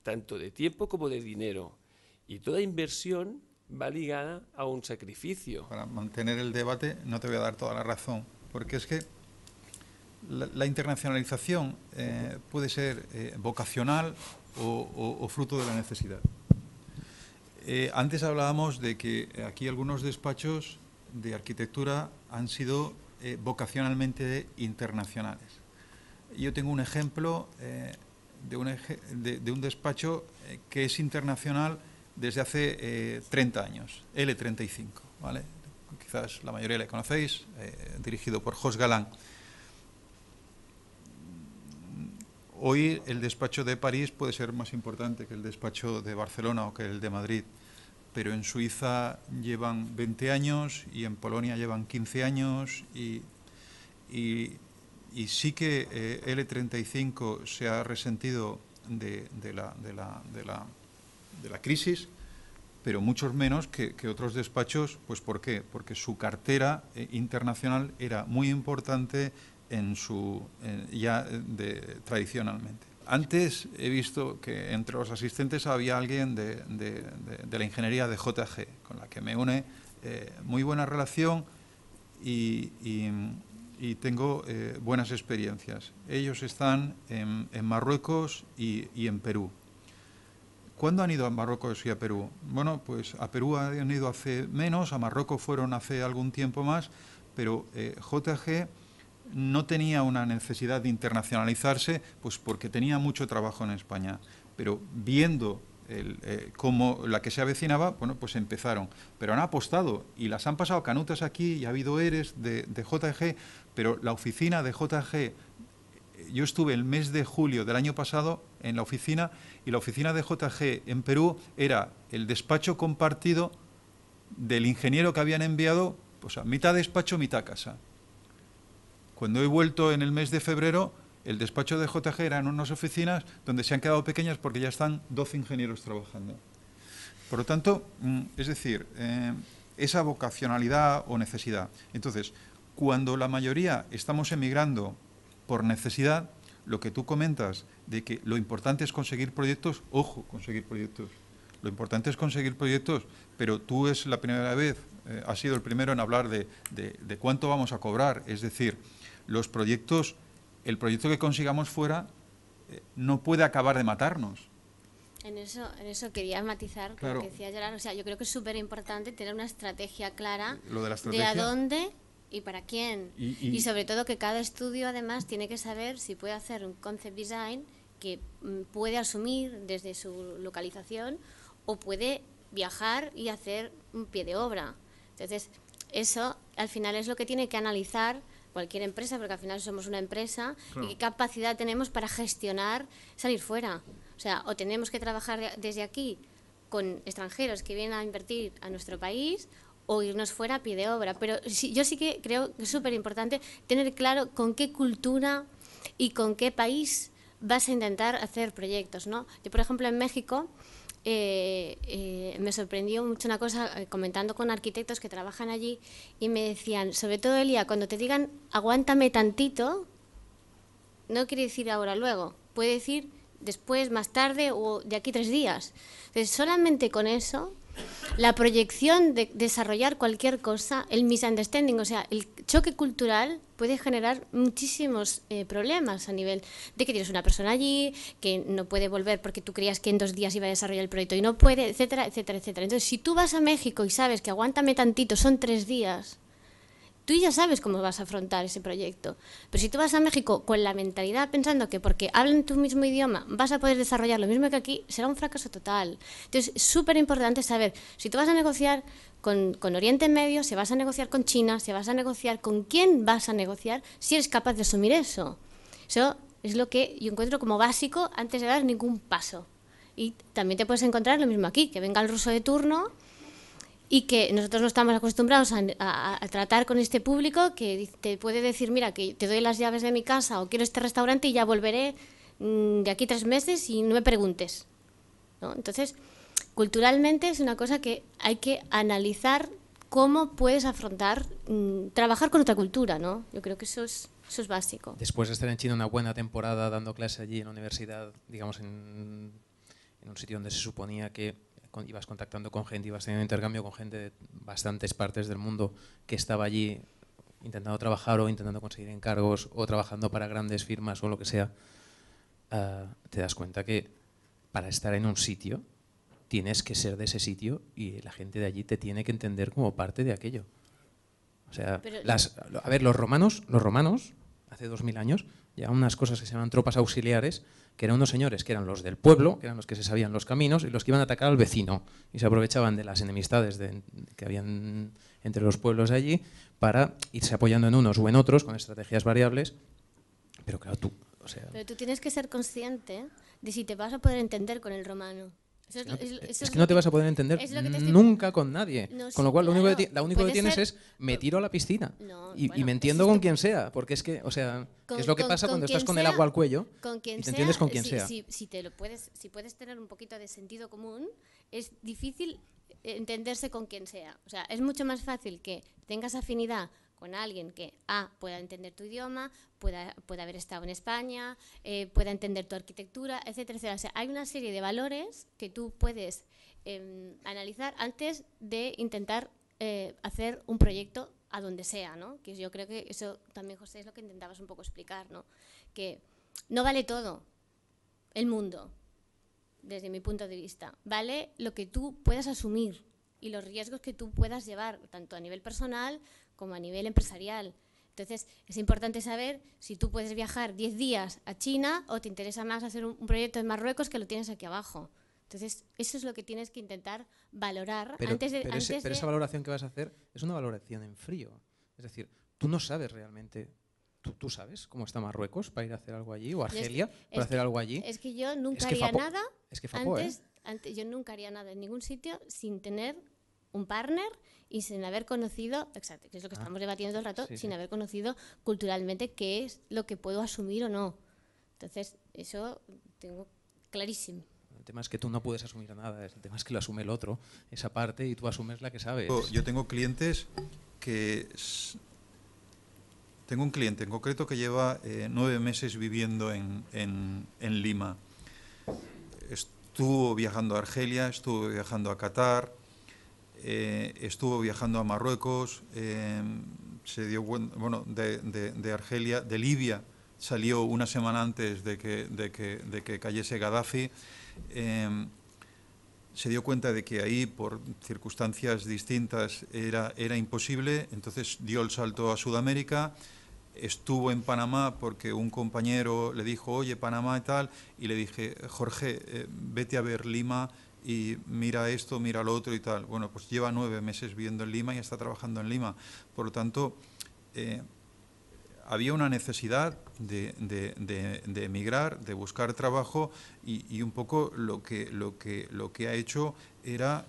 tanto de tiempo como de dinero. Y toda inversión va ligada a un sacrificio. Para mantener el debate, no te voy a dar toda la razón, porque es que la internacionalización puede ser vocacional o fruto de la necesidad. Antes hablábamos de que aquí algunos despachos de arquitectura han sido vocacionalmente internacionales. Yo tengo un ejemplo de un despacho que es internacional desde hace 30 años, L35, ¿vale? Quizás la mayoría le conocéis, dirigido por Jos Galán. Hoy el despacho de París puede ser más importante que el despacho de Barcelona o que el de Madrid, pero en Suiza llevan 20 años y en Polonia llevan 15 años y sí que L35 se ha resentido de la crisis, pero muchos menos que otros despachos. Pues ¿por qué? Porque su cartera internacional era muy importante tradicionalmente. Antes he visto que entre los asistentes había alguien de la ingeniería de JG, con la que me une muy buena relación y tengo buenas experiencias. Ellos están en Marruecos y en Perú. ¿Cuándo han ido a Marruecos y a Perú? Bueno, pues a Perú han ido hace menos, a Marruecos fueron hace algún tiempo más, pero JG no tenía una necesidad de internacionalizarse, pues porque tenía mucho trabajo en España. Pero viendo cómo la que se avecinaba, bueno, pues empezaron. Pero han apostado y las han pasado canutas aquí y ha habido ERES de JG, pero la oficina de JG, yo estuve el mes de julio del año pasado en la oficina y la oficina de JG en Perú era el despacho compartido del ingeniero que habían enviado, pues a mitad despacho, mitad casa. Cuando he vuelto en el mes de febrero, el despacho de JG eran unas oficinas donde se han quedado pequeñas porque ya están 12 ingenieros trabajando. Por lo tanto, es decir, esa vocacionalidad o necesidad. Entonces, cuando la mayoría estamos emigrando por necesidad, lo que tú comentas de que lo importante es conseguir proyectos, ojo, conseguir proyectos. Lo importante es conseguir proyectos, pero tú es la primera vez, has sido el primero en hablar de cuánto vamos a cobrar. Es decir, los proyectos, el proyecto que consigamos fuera no puede acabar de matarnos. En eso quería matizar, claro. Lo que decía Gerard. O sea, yo creo que es súper importante tener una estrategia clara Lo de la estrategia. de a dónde y para quién. Y sobre todo que cada estudio además tiene que saber si puede hacer un concept design que puede asumir desde su localización o puede viajar y hacer un pie de obra. Entonces, eso al final es lo que tiene que analizar cualquier empresa, porque al final somos una empresa, claro, y qué capacidad tenemos para gestionar salir fuera. O sea, o tenemos que trabajar desde aquí con extranjeros que vienen a invertir a nuestro país, o irnos fuera a pie de obra. Pero sí, yo sí que creo que es súper importante tener claro con qué cultura y con qué país vas a intentar hacer proyectos, ¿no? Yo, por ejemplo, en México me sorprendió mucho una cosa, comentando con arquitectos que trabajan allí, y me decían, sobre todo Elia, cuando te digan aguántame tantito, no quiere decir ahora luego, puede decir después, más tarde o de aquí 3 días. Entonces, solamente con eso, la proyección de desarrollar cualquier cosa, el misunderstanding, o sea, el choque cultural puede generar muchísimos problemas a nivel de que tienes una persona allí, que no puede volver porque tú creías que en 2 días iba a desarrollar el proyecto y no puede, etcétera, etcétera, etcétera. Entonces, si tú vas a México y sabes que aguántame tantito, son 3 días, tú ya sabes cómo vas a afrontar ese proyecto. Pero si tú vas a México con la mentalidad pensando que porque hablan tu mismo idioma vas a poder desarrollar lo mismo que aquí, será un fracaso total. Entonces, es súper importante saber, si tú vas a negociar con Oriente Medio, si vas a negociar con China, si vas a negociar con quién vas a negociar, si eres capaz de asumir eso. Eso es lo que yo encuentro como básico antes de dar ningún paso. Y también te puedes encontrar lo mismo aquí, que venga el ruso de turno y que nosotros no estamos acostumbrados a tratar con este público que te puede decir, mira, que te doy las llaves de mi casa o quiero este restaurante y ya volveré de aquí 3 meses y no me preguntes, ¿no? Entonces, culturalmente es una cosa que hay que analizar cómo puedes afrontar, trabajar con otra cultura, ¿no? Yo creo que eso es básico. Después de estar en China una buena temporada dando clase allí en la universidad, digamos en un sitio donde se suponía que ibas contactando con gente, ibas teniendo intercambio con gente de bastantes partes del mundo que estaba allí intentando trabajar o intentando conseguir encargos o trabajando para grandes firmas o lo que sea, te das cuenta que para estar en un sitio tienes que ser de ese sitio y la gente de allí te tiene que entender como parte de aquello. O sea, a ver, los romanos, hace 2000 años, llevaban unas cosas que se llaman tropas auxiliares, que eran unos señores que eran los del pueblo, que eran los que se sabían los caminos y los que iban a atacar al vecino. Y se aprovechaban de las enemistades que habían entre los pueblos de allí para irse apoyando en unos o en otros con estrategias variables. Pero claro, pero tú tienes que ser consciente de si te vas a poder entender con el romano. Es que no te vas a poder entender nunca con nadie. No, con lo cual, claro, lo único que tienes es me tiro a la piscina y me entiendo con quien sea. Porque es que, o sea, ¿qué es lo que pasa cuando estás con el agua al cuello y te entiendes con quien sea? Si puedes tener un poquito de sentido común, es difícil entenderse con quien sea. O sea, es mucho más fácil que tengas afinidad con alguien que pueda entender tu idioma, pueda haber estado en España, pueda entender tu arquitectura, etcétera, etcétera. O sea, hay una serie de valores que tú puedes analizar antes de intentar hacer un proyecto a donde sea, ¿no? Que yo creo que eso también, José, es lo que intentabas un poco explicar, ¿no? Que no vale todo el mundo, desde mi punto de vista. Vale lo que tú puedas asumir y los riesgos que tú puedas llevar, tanto a nivel personal como a nivel empresarial. Entonces, es importante saber si tú puedes viajar 10 días a China o te interesa más hacer un proyecto en Marruecos que lo tienes aquí abajo. Entonces, eso es lo que tienes que intentar valorar pero esa valoración que vas a hacer es una valoración en frío. Es decir, tú no sabes realmente. ¿Tú sabes cómo está Marruecos para ir a hacer algo allí? ¿O Argelia para hacer algo allí? Es que yo nunca haría nada yo nunca haría nada en ningún sitio sin tener un partner y sin haber conocido, exacto, que es lo que estamos debatiendo todo el rato, sin haber conocido culturalmente qué es lo que puedo asumir o no. Entonces, eso tengo clarísimo. El tema es que tú no puedes asumir nada, el tema es que lo asume el otro, esa parte, y tú asumes la que sabes. Yo tengo clientes que... Tengo un cliente en concreto que lleva 9 meses viviendo en Lima. Estuvo viajando a Argelia, estuvo viajando a Qatar, estuvo viajando a Marruecos, se dio de Argelia, de Libia salió una semana antes de que cayese Gaddafi, se dio cuenta de que ahí, por circunstancias distintas, era imposible, entonces dio el salto a Sudamérica. Estuvo en Panamá porque un compañero le dijo, oye, Panamá y tal, y le dije, Jorge, vete a ver Lima y mira esto, mira lo otro y tal. Bueno, pues lleva 9 meses viviendo en Lima y está trabajando en Lima. Por lo tanto, había una necesidad de emigrar, de buscar trabajo, y un poco lo que ha hecho era,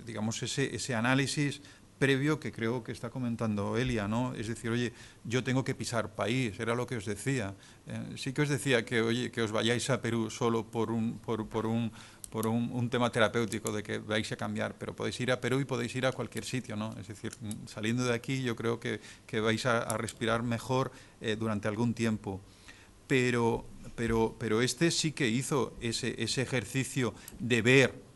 digamos, ese análisis previo que creo que está comentando Elia, ¿no? Es decir, oye, yo tengo que pisar país, era lo que os decía. Sí que os decía que, oye, que os vayáis a Perú solo por un tema terapéutico de que vais a cambiar, pero podéis ir a Perú y podéis ir a cualquier sitio, ¿no? Es decir, saliendo de aquí yo creo que vais a respirar mejor durante algún tiempo. Pero este sí que hizo ese ejercicio de ver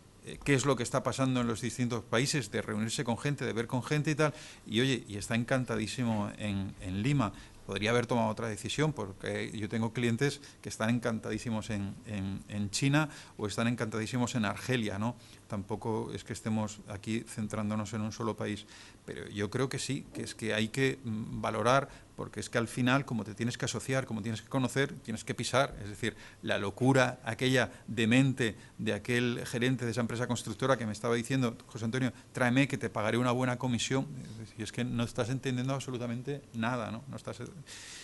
qué es lo que está pasando en los distintos países, de reunirse con gente, de ver con gente y tal, y oye, y está encantadísimo en Lima. Podría haber tomado otra decisión, porque yo tengo clientes que están encantadísimos en China o están encantadísimos en Argelia, ¿no? Tampoco es que estemos aquí centrándonos en un solo país, pero yo creo que sí, que es que hay que valorar, porque es que al final, como te tienes que asociar, como tienes que conocer, tienes que pisar. Es decir, la locura aquella demente de aquel gerente de esa empresa constructora que me estaba diciendo, José Antonio, tráeme que te pagaré una buena comisión. Y es que no estás entendiendo absolutamente nada, ¿no? No estás...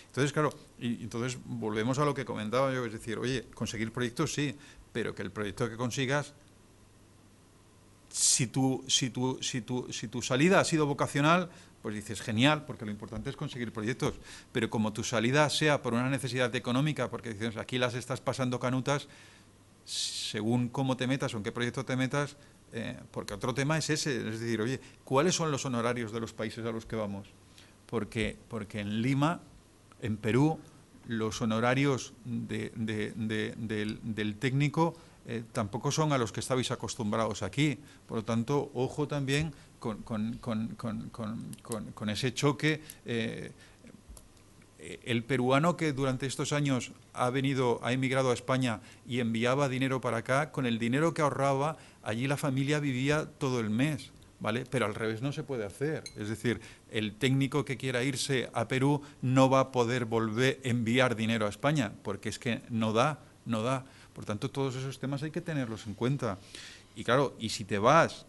Entonces, claro, y entonces volvemos a lo que comentaba yo, es decir, oye, conseguir proyectos sí, pero que el proyecto que consigas, si tu salida ha sido vocacional, pues dices, genial, porque lo importante es conseguir proyectos, pero como tu salida sea por una necesidad económica, porque dices, aquí las estás pasando canutas, según cómo te metas o en qué proyecto te metas, porque otro tema es ese, es decir, oye, ¿cuáles son los honorarios de los países a los que vamos? Porque en Lima, en Perú, los honorarios del técnico tampoco son a los que estabais acostumbrados aquí. Por lo tanto, ojo también con ese choque. El peruano que durante estos años ha emigrado a España y enviaba dinero para acá, con el dinero que ahorraba, allí la familia vivía todo el mes, ¿vale? Pero al revés no se puede hacer. Es decir, el técnico que quiera irse a Perú no va a poder volver a enviar dinero a España, porque es que no da. Por tanto, todos esos temas hay que tenerlos en cuenta. Y claro, y si te vas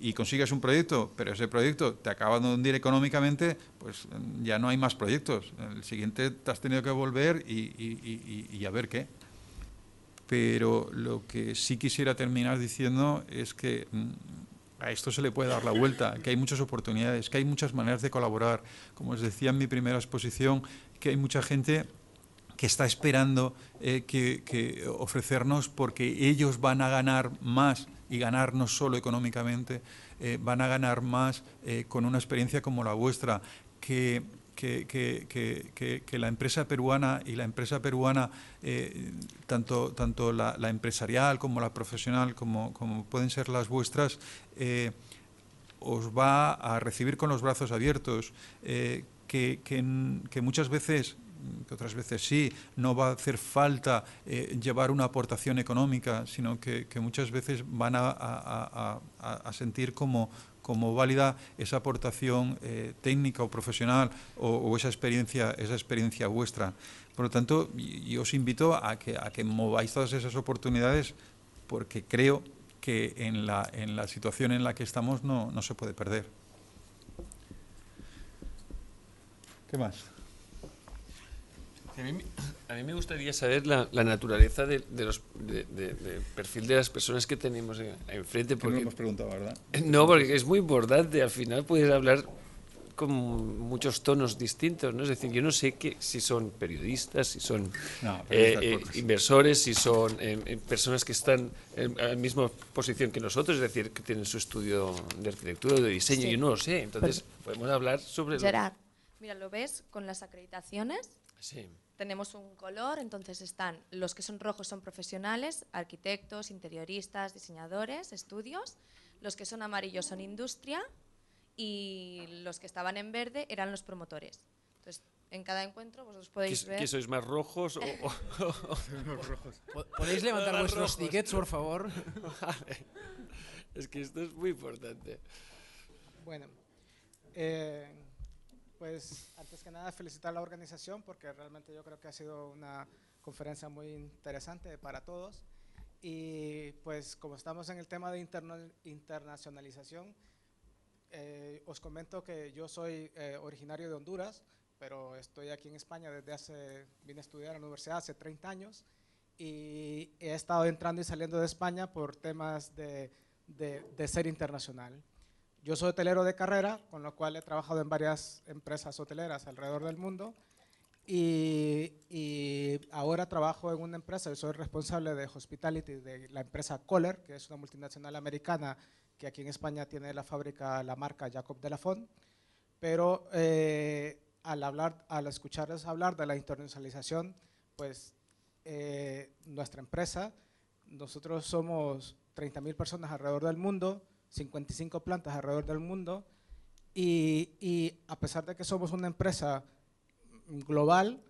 y consigues un proyecto, pero ese proyecto te acaba de hundir económicamente, pues ya no hay más proyectos. El siguiente te has tenido que volver y a ver qué. Pero lo que sí quisiera terminar diciendo es que a esto se le puede dar la vuelta, que hay muchas oportunidades, que hay muchas maneras de colaborar. Como os decía en mi primera exposición, que hay mucha gente que está esperando que ofrecernos, porque ellos van a ganar más, y ganar no solo económicamente, van a ganar más con una experiencia como la vuestra, que la empresa peruana y la empresa peruana, tanto la empresarial como la profesional, como pueden ser las vuestras, os va a recibir con los brazos abiertos, que muchas veces, que otras veces sí, no va a hacer falta llevar una aportación económica, sino que muchas veces van a sentir como válida esa aportación técnica o profesional o esa experiencia vuestra. Por lo tanto, yo os invito a que mováis todas esas oportunidades, porque creo que en la situación en la que estamos no se puede perder. ¿Qué más? A mí me gustaría saber la naturaleza del perfil de las personas que tenemos enfrente. Porque no lo hemos preguntado, ¿verdad? No, porque es muy importante. Al final puedes hablar con muchos tonos distintos, ¿no? Es decir, yo no sé si son periodistas, si son inversores, si son personas que están en la misma posición que nosotros, es decir, que tienen su estudio de arquitectura o de diseño. Sí. Yo no lo sé. Entonces, podemos hablar sobre... Gerard, mira, ¿lo ves con las acreditaciones? Sí. Tenemos un color, entonces están los que son rojos son profesionales, arquitectos, interioristas, diseñadores, estudios. Los que son amarillos son industria y los que estaban en verde eran los promotores. Entonces, En cada encuentro vosotros podéis ver. ¿Que sois más rojos o...? ¿Podéis levantar Más vuestros rojos. tickets, por favor? Vale. Es que esto es muy importante. Bueno, pues antes que nada felicitar a la organización porque realmente yo creo que ha sido una conferencia muy interesante para todos. Y pues como estamos en el tema de internacionalización, os comento que yo soy originario de Honduras, pero estoy aquí en España vine a estudiar a la universidad hace 30 años y he estado entrando y saliendo de España por temas de ser internacional. Yo soy hotelero de carrera, con lo cual he trabajado en varias empresas hoteleras alrededor del mundo y ahora trabajo en una empresa, yo soy responsable de hospitality de la empresa Kohler, que es una multinacional americana que aquí en España tiene la fábrica, la marca Jacob de la Font, pero al escucharles hablar de la internacionalización, pues nuestra empresa, nosotros somos 30.000 personas alrededor del mundo, 55 plantas alrededor del mundo y a pesar de que somos una empresa global,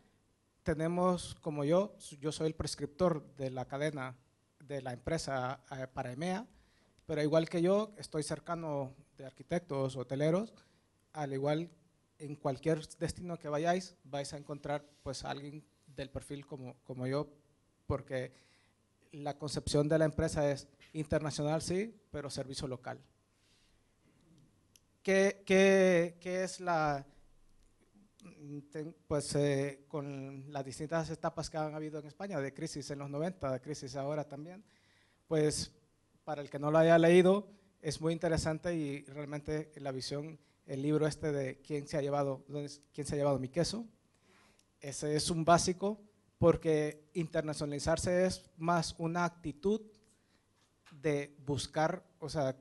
tenemos como yo soy el prescriptor de la cadena de la empresa para EMEA, pero igual que yo estoy cercano de arquitectos, hoteleros, al igual en cualquier destino que vayáis, vais a encontrar pues a alguien del perfil como yo, porque la concepción de la empresa es internacional, sí, pero servicio local. ¿Qué es la...? Pues con las distintas etapas que han habido en España, de crisis en los 90, de crisis ahora también, pues para el que no lo haya leído, es muy interesante y realmente la visión, el libro este de quién se ha llevado mi queso, ese es un básico porque internacionalizarse es más una actitud de buscar, o sea,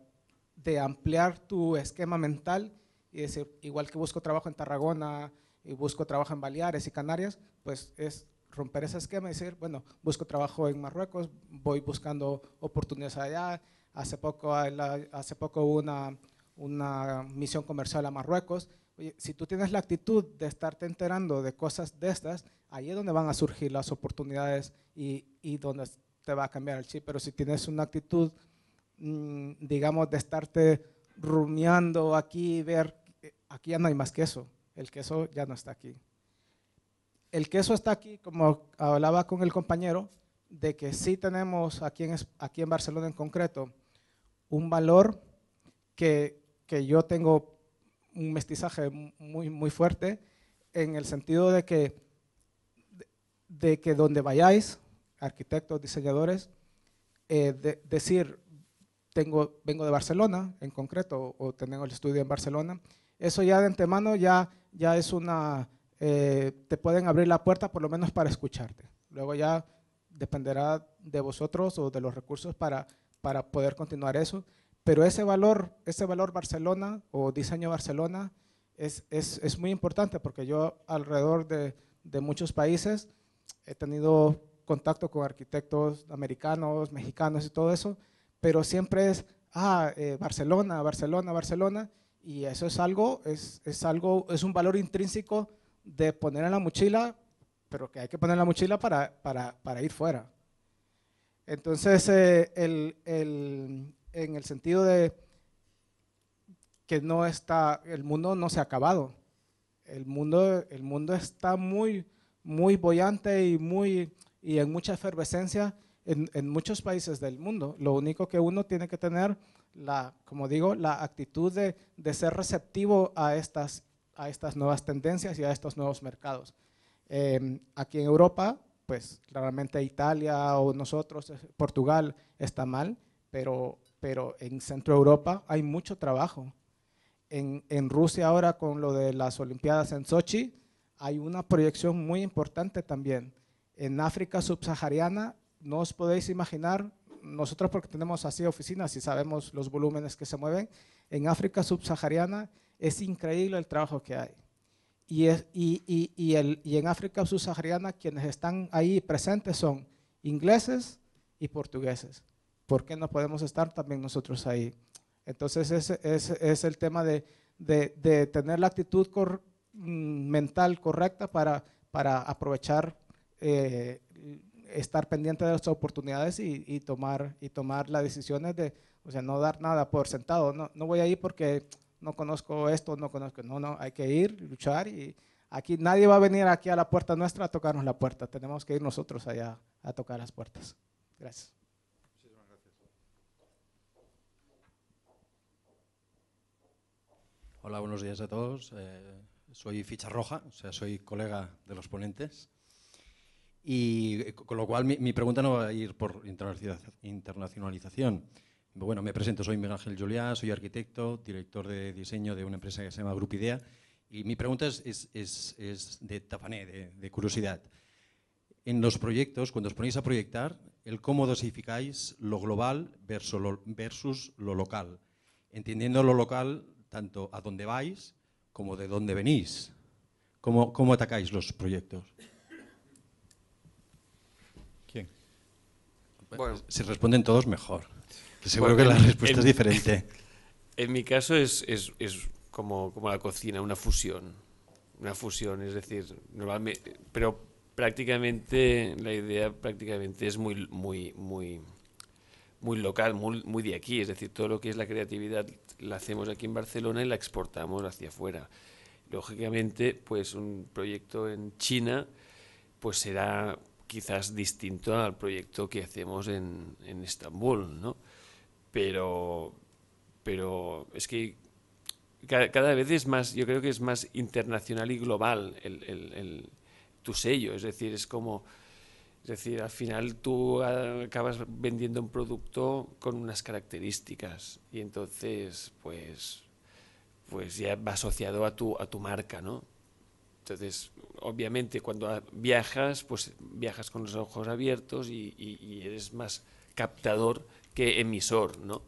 de ampliar tu esquema mental y decir, igual que busco trabajo en Tarragona y busco trabajo en Baleares y Canarias, pues es romper ese esquema y decir, bueno, busco trabajo en Marruecos, voy buscando oportunidades allá. Hace poco hubo una misión comercial a Marruecos. Oye, si tú tienes la actitud de estarte enterando de cosas de estas, ahí es donde van a surgir las oportunidades y donde te va a cambiar el chip. Pero si tienes una actitud, digamos, de estarte rumiando aquí, ver, aquí ya no hay más queso, el queso ya no está aquí. El queso está aquí, como hablaba con el compañero, de que sí tenemos aquí en Barcelona en concreto un valor que yo tengo un mestizaje muy, muy fuerte en el sentido de que donde vayáis, arquitectos, diseñadores, decir, vengo de Barcelona en concreto o tengo el estudio en Barcelona, eso ya de antemano ya es una, te pueden abrir la puerta por lo menos para escucharte. Luego ya dependerá de vosotros o de los recursos para poder continuar eso. Pero ese valor Barcelona o diseño Barcelona es muy importante porque yo alrededor de muchos países he tenido contacto con arquitectos americanos, mexicanos y todo eso, pero siempre es Barcelona, Barcelona, Barcelona, y eso es un valor intrínseco de poner en la mochila, pero que hay que poner en la mochila para ir fuera. Entonces, en el sentido de que el mundo no se ha acabado, el mundo está muy, muy boyante y en mucha efervescencia en muchos países del mundo. Lo único que uno tiene que tener, como digo, la actitud de ser receptivo a estas nuevas tendencias y a estos nuevos mercados. Aquí en Europa, pues claramente Italia o nosotros, Portugal está mal, pero en Centro Europa hay mucho trabajo. En Rusia ahora con lo de las Olimpiadas en Sochi hay una proyección muy importante también. En África subsahariana no os podéis imaginar, nosotros porque tenemos así oficinas y sabemos los volúmenes que se mueven, en África subsahariana es increíble el trabajo que hay. Y en África subsahariana quienes están ahí presentes son ingleses y portugueses. ¿Por qué no podemos estar también nosotros ahí? Entonces ese es el tema de tener la actitud mental correcta para aprovechar, estar pendiente de las oportunidades y tomar las decisiones de, o sea, no dar nada por sentado. No voy a ir porque no conozco esto, no conozco. No, hay que ir, luchar, y aquí nadie va a venir aquí a la puerta nuestra a tocarnos la puerta. Tenemos que ir nosotros allá a tocar las puertas. Gracias. Hola, buenos días a todos. Soy ficha roja, o sea, soy colega de los ponentes. Y con lo cual mi pregunta no va a ir por internacionalización. Bueno, me presento, soy Miguel Ángel Juliá, soy arquitecto, director de diseño de una empresa que se llama Grup Idea. Y mi pregunta es de tafané, de curiosidad. En los proyectos, cuando os ponéis a proyectar, el cómo dosificáis lo global versus lo local, entendiendo lo local tanto a dónde vais como de dónde venís. ¿Cómo atacáis los proyectos? ¿Quién? Bueno, si responden todos, mejor. Que seguro que la respuesta es diferente. En mi caso es como la cocina, una fusión. Una fusión, es decir, normalmente, pero prácticamente la idea prácticamente es muy local, muy de aquí. Es decir, todo lo que es la creatividad la hacemos aquí en Barcelona y la exportamos hacia afuera. Lógicamente, pues un proyecto en China pues será quizás distinto al proyecto que hacemos en Estambul, ¿no? Pero es que cada vez es más, yo creo que es más internacional y global tu sello, es decir, al final tú acabas vendiendo un producto con unas características y entonces pues ya va asociado a tu marca, ¿no? Entonces, obviamente, cuando viajas, pues viajas con los ojos abiertos y eres más captador que emisor, ¿no?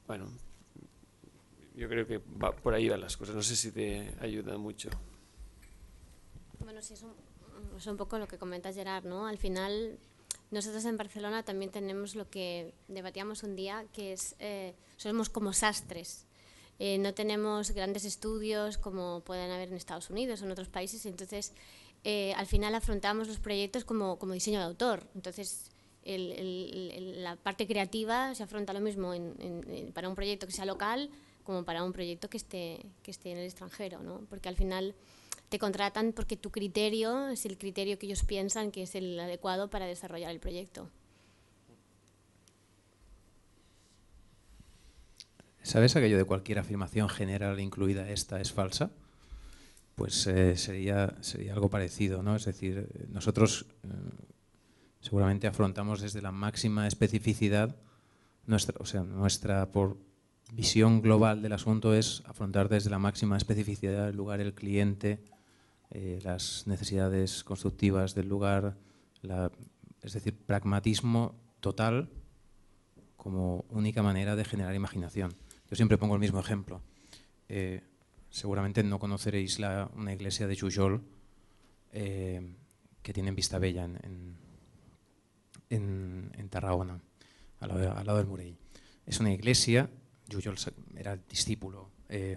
Bueno, yo creo que por ahí van las cosas. No sé si te ayuda mucho. Bueno, sí, es un poco lo que comenta Gerard, ¿no? Al final, nosotros en Barcelona también tenemos lo que debatíamos un día, que es, somos como sastres. No tenemos grandes estudios como pueden haber en Estados Unidos o en otros países, entonces al final afrontamos los proyectos como diseño de autor. Entonces la parte creativa se afronta lo mismo para un proyecto que sea local como para un proyecto que esté en el extranjero, ¿no? Porque al final te contratan porque tu criterio es el criterio que ellos piensan que es el adecuado para desarrollar el proyecto. ¿Sabes aquello de cualquier afirmación general, incluida esta, es falsa? Pues sería algo parecido, ¿no? Es decir, nosotros seguramente afrontamos desde la máxima especificidad, nuestra por visión global del asunto es afrontar desde la máxima especificidad el lugar, el cliente, las necesidades constructivas del lugar, es decir, pragmatismo total como única manera de generar imaginación. Yo siempre pongo el mismo ejemplo. Seguramente no conoceréis una iglesia de Jujol que tiene en Vistabella, en Tarragona, al lado del Morell. Es una iglesia, Jujol era el discípulo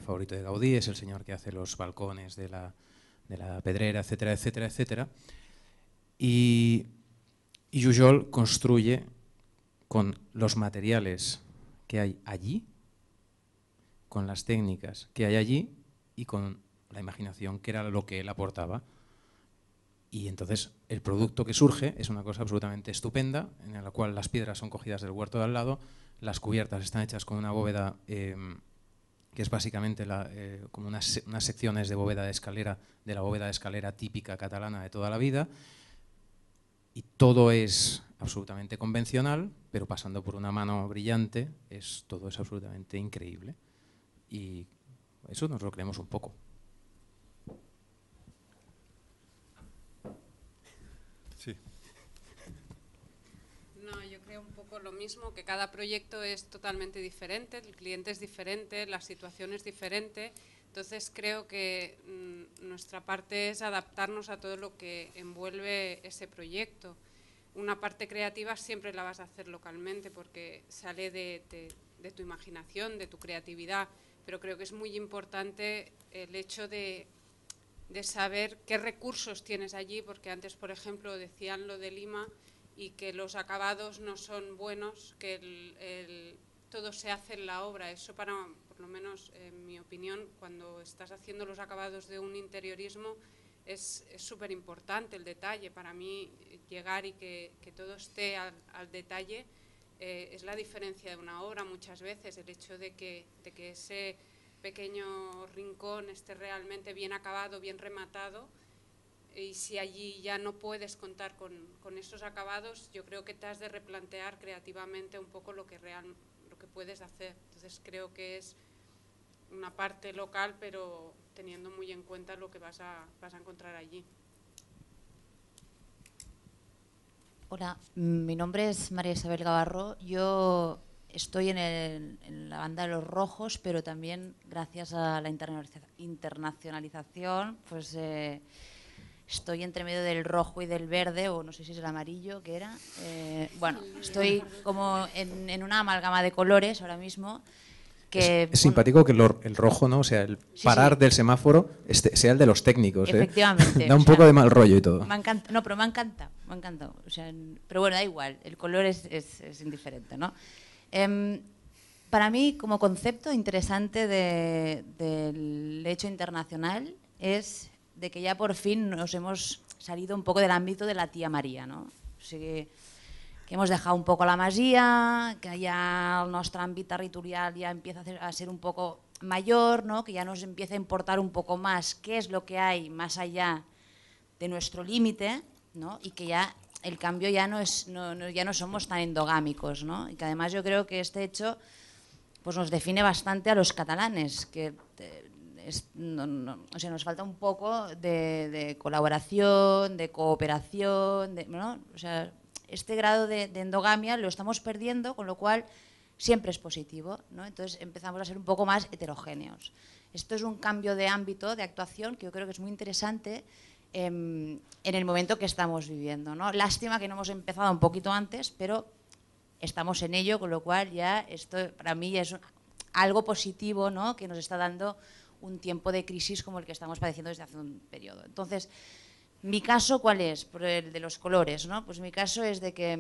favorito de Gaudí, es el señor que hace los balcones de la Pedrera, etcétera, etcétera, etcétera. Y Jujol construye con los materiales que hay allí, con las técnicas que hay allí y con la imaginación, que era lo que él aportaba. Y entonces el producto que surge es una cosa absolutamente estupenda, en la cual las piedras son cogidas del huerto de al lado, las cubiertas están hechas con una bóveda que es básicamente como unas secciones de bóveda de escalera, de la bóveda de escalera típica catalana de toda la vida, y todo es absolutamente convencional, pero pasando por una mano brillante, todo es absolutamente increíble. Y eso nos lo creemos un poco. Sí. No, yo creo un poco lo mismo, que cada proyecto es totalmente diferente, el cliente es diferente, la situación es diferente. Entonces creo que nuestra parte es adaptarnos a todo lo que envuelve ese proyecto. Una parte creativa siempre la vas a hacer localmente porque sale de tu imaginación, de tu creatividad, pero creo que es muy importante el hecho de de saber qué recursos tienes allí, porque antes, por ejemplo, decían lo de Lima y que los acabados no son buenos, que todo se hace en la obra. Eso, por lo menos en mi opinión, cuando estás haciendo los acabados de un interiorismo, es súper importante el detalle. Para mí, llegar y que todo esté al detalle es la diferencia de una obra muchas veces, el hecho de que ese pequeño rincón esté realmente bien acabado, bien rematado, y si allí ya no puedes contar con esos acabados, yo creo que te has de replantear creativamente un poco lo que puedes hacer. Entonces creo que es una parte local, pero teniendo muy en cuenta lo que vas a encontrar allí. Hola, mi nombre es María Isabel Gavarro. Yo estoy en la banda de los rojos, pero también gracias a la internacionalización, pues estoy entre medio del rojo y del verde, o no sé si es el amarillo, que era. Bueno, estoy como en una amalgama de colores ahora mismo. Que, es simpático que el rojo, ¿no? O sea, el parar del semáforo sea el de los técnicos. Efectivamente. Da un poco de mal rollo y todo. Me encanta, no, pero me ha encantado. O sea, pero bueno, da igual, el color es indiferente, ¿no? Para mí, como concepto interesante del hecho internacional es de que ya por fin nos hemos salido un poco del ámbito de la tía María, ¿no? O sigui, que hemos dejado un poco la masia, que ya el nuestro ámbito territorial ya empieza a ser un poco mayor, ¿no? Que ya nos empieza a importar un poco más qué es lo que hay más allá de nuestro límite, ¿no? Y que ya el cambio ya no somos tan endogámicos, ¿no? Y que además yo creo que este hecho pues nos define bastante a los catalanes, que o sea, nos falta un poco de colaboración, de cooperación, ¿no? O sea, este grado de endogamia lo estamos perdiendo, con lo cual siempre es positivo, ¿no? Entonces empezamos a ser un poco más heterogéneos. Esto es un cambio de ámbito, de actuación, que yo creo que es muy interesante en el momento que estamos viviendo, ¿no? Lástima que no hemos empezado un poquito antes, pero estamos en ello, con lo cual ya esto para mí es algo positivo, ¿no? Que nos está dando un tiempo de crisis como el que estamos padeciendo desde hace un periodo. Entonces, mi caso, ¿cuál es? Por el de los colores, ¿no? Pues mi caso es de que,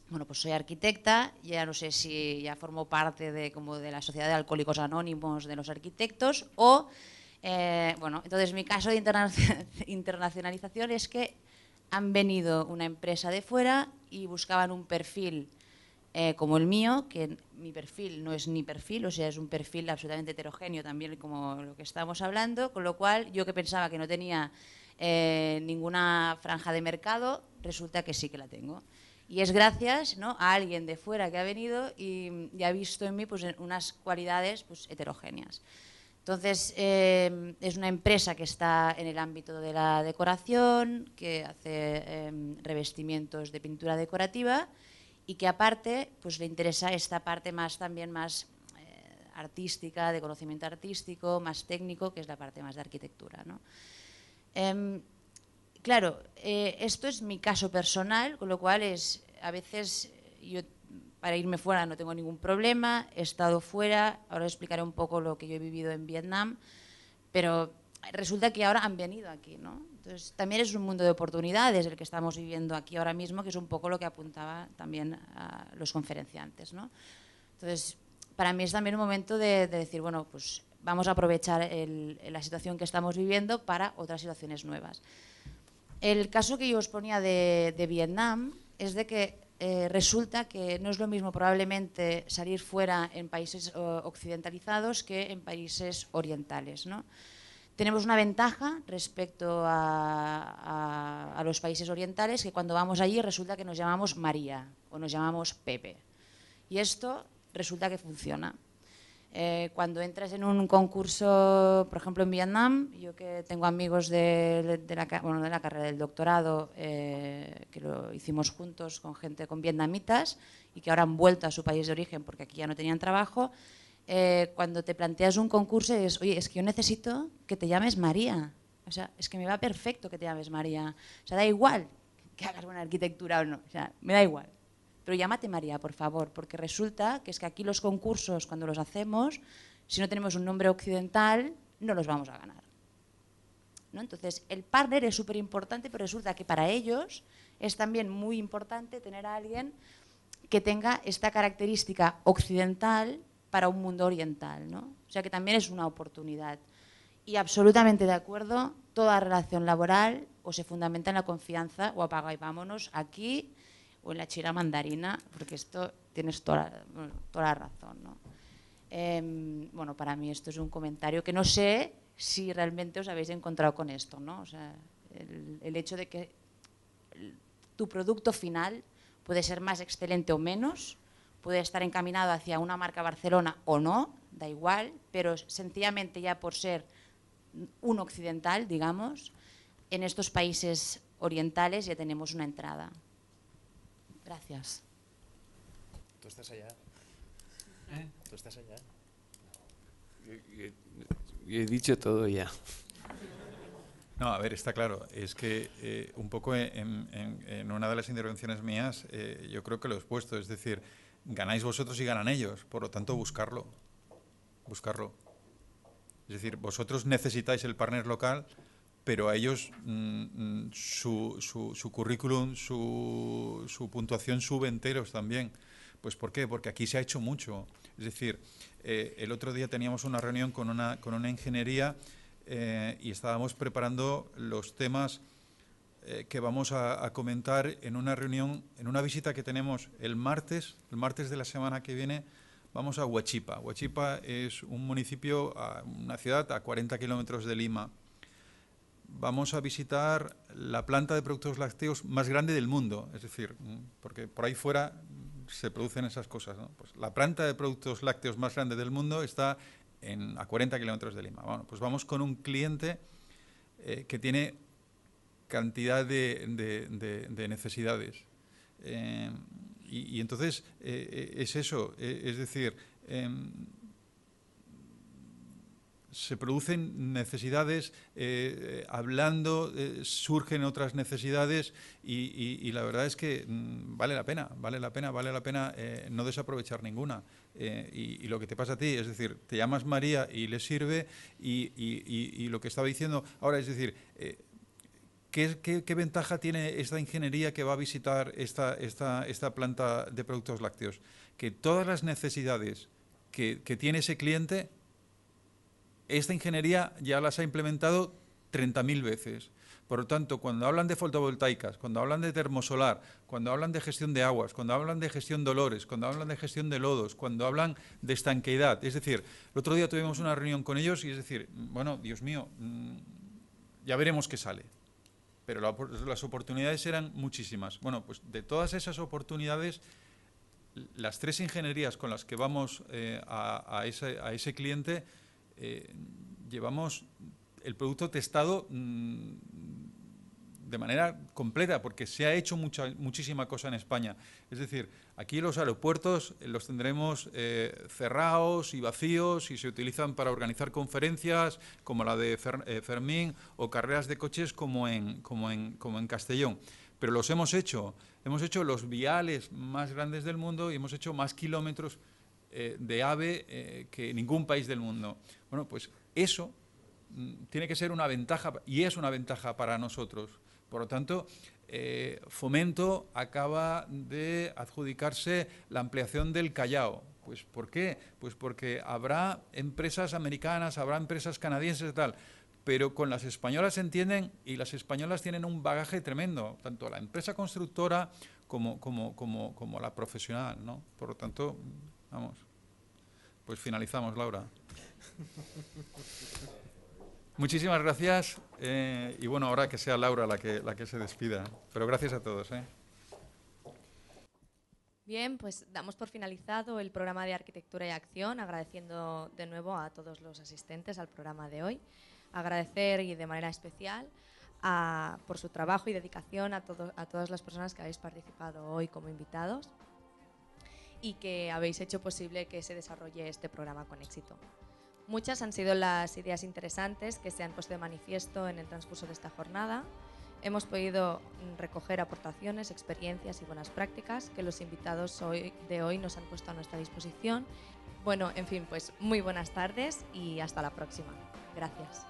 bueno, pues soy arquitecta, ya no sé si ya formo parte de la Sociedad de Alcohólicos Anónimos de los Arquitectos o, bueno, entonces mi caso de internacionalización es que han venido una empresa de fuera y buscaban un perfil como el mío, que mi perfil no es ni perfil, o sea, es un perfil absolutamente heterogéneo también como lo que estamos hablando, con lo cual yo que pensaba que no tenía ninguna franja de mercado, resulta que sí que la tengo. Y es gracias, ¿no?, a alguien de fuera que ha venido y ha visto en mí pues, unas cualidades pues, heterogéneas. Entonces, es una empresa que está en el ámbito de la decoración, que hace revestimientos de pintura decorativa y que aparte pues, le interesa esta parte también más artística, de conocimiento artístico, más técnico, que es la parte más de arquitectura, ¿no? Claro, esto es mi caso personal, con lo cual a veces yo para irme fuera no tengo ningún problema, he estado fuera, ahora explicaré un poco lo que yo he vivido en Vietnam, pero resulta que ahora han venido aquí, ¿no? Entonces también es un mundo de oportunidades el que estamos viviendo aquí ahora mismo, que es un poco lo que apuntaba también a los conferenciantes, ¿no? Entonces, para mí es también un momento de decir, bueno, pues vamos a aprovechar la situación que estamos viviendo para otras situaciones nuevas. El caso que yo os ponía de Vietnam es de que resulta que no es lo mismo probablemente salir fuera en países occidentalizados que en países orientales, ¿no? Tenemos una ventaja respecto a los países orientales, que cuando vamos allí resulta que nos llamamos María o nos llamamos Pepe. Y esto resulta que funciona. Cuando entras en un concurso, por ejemplo en Vietnam, yo que tengo amigos de la carrera del doctorado, que lo hicimos juntos con gente con vietnamitas y que ahora han vuelto a su país de origen porque aquí ya no tenían trabajo, cuando te planteas un concurso es, oye, es que yo necesito que te llames María, o sea, es que me va perfecto que te llames María, o sea, da igual que hagas buena arquitectura o no, o sea, me da igual. Pero llámate María, por favor, porque resulta que es que aquí los concursos, cuando los hacemos, si no tenemos un nombre occidental, no los vamos a ganar. ¿no? Entonces, el partner es súper importante, pero resulta que para ellos es también muy importante tener a alguien que tenga esta característica occidental para un mundo oriental, ¿no? O sea que también es una oportunidad. Y absolutamente de acuerdo, toda relación laboral o se fundamenta en la confianza o apaga y vámonos aquí o en la china mandarina, porque esto tienes toda la razón, ¿no? Bueno, para mí esto es un comentario que no sé si realmente os habéis encontrado con esto, ¿no? O sea, el hecho de que tu producto final puede ser más excelente o menos, puede estar encaminado hacia una marca Barcelona o no, da igual, pero sencillamente ya por ser un occidental, digamos, en estos países orientales ya tenemos una entrada. Gracias. ¿Tú estás allá? ¿Tú estás allá? Yo he dicho todo ya. No, a ver, está claro. Es que un poco en una de las intervenciones mías yo creo que lo he expuesto. Es decir, ganáis vosotros y ganan ellos. Por lo tanto, buscarlo. Buscarlo. Es decir, vosotros necesitáis el partner local, pero a ellos su currículum, su puntuación sube enteros también. Pues ¿por qué? Porque aquí se ha hecho mucho. Es decir, el otro día teníamos una reunión con una ingeniería y estábamos preparando los temas que vamos a comentar en una reunión, en una visita que tenemos el martes de la semana que viene. Vamos a Huachipa. Huachipa es un municipio, una ciudad a 40 kilómetros de Lima. Vamos a visitar la planta de productos lácteos más grande del mundo, es decir, porque por ahí fuera se producen esas cosas, ¿no? Pues la planta de productos lácteos más grande del mundo está a 40 kilómetros de Lima. Bueno, pues vamos con un cliente que tiene cantidad de necesidades. Y entonces es eso, es decir, se producen necesidades, hablando, surgen otras necesidades y la verdad es que vale la pena no desaprovechar ninguna. Y lo que te pasa a ti, es decir, te llamas María y le sirve y lo que estaba diciendo ahora, es decir, ¿qué ventaja tiene esta ingeniería que va a visitar esta planta de productos lácteos? Que todas las necesidades que tiene ese cliente, esta ingeniería ya las ha implementado 30.000 veces. Por lo tanto, cuando hablan de fotovoltaicas, cuando hablan de termosolar, cuando hablan de gestión de aguas, cuando hablan de gestión de olores, cuando hablan de gestión de lodos, cuando hablan de estanqueidad, es decir, el otro día tuvimos una reunión con ellos y es decir, bueno, Dios mío, ya veremos qué sale. Pero las oportunidades eran muchísimas. Bueno, pues de todas esas oportunidades, las 3 ingenierías con las que vamos a ese cliente, llevamos el producto testado de manera completa, porque se ha hecho muchísima cosa en España. Es decir, aquí los aeropuertos los tendremos cerrados y vacíos y se utilizan para organizar conferencias como la de Fermín o carreras de coches como en Castellón. Pero los hemos hecho los viales más grandes del mundo y hemos hecho más kilómetros de AVE que ningún país del mundo. Bueno, pues eso tiene que ser una ventaja y es una ventaja para nosotros. Por lo tanto, Fomento acaba de adjudicarse la ampliación del Callao. Pues ¿por qué? Pues porque habrá empresas americanas, habrá empresas canadienses y tal, pero con las españolas se entienden y las españolas tienen un bagaje tremendo, tanto la empresa constructora como la profesional, ¿no? Por lo tanto, vamos, pues finalizamos, Laura. Muchísimas gracias y bueno, ahora que sea Laura la que se despida, pero gracias a todos. Bien, pues damos por finalizado el programa de Arquitectura y Acción, agradeciendo de nuevo a todos los asistentes al programa de hoy. Agradecer y de manera especial por su trabajo y dedicación a todas las personas que habéis participado hoy como invitados y que habéis hecho posible que se desarrolle este programa con éxito. Muchas han sido las ideas interesantes que se han puesto de manifiesto en el transcurso de esta jornada. Hemos podido recoger aportaciones, experiencias y buenas prácticas que los invitados de hoy nos han puesto a nuestra disposición. Bueno, en fin, pues muy buenas tardes y hasta la próxima. Gracias.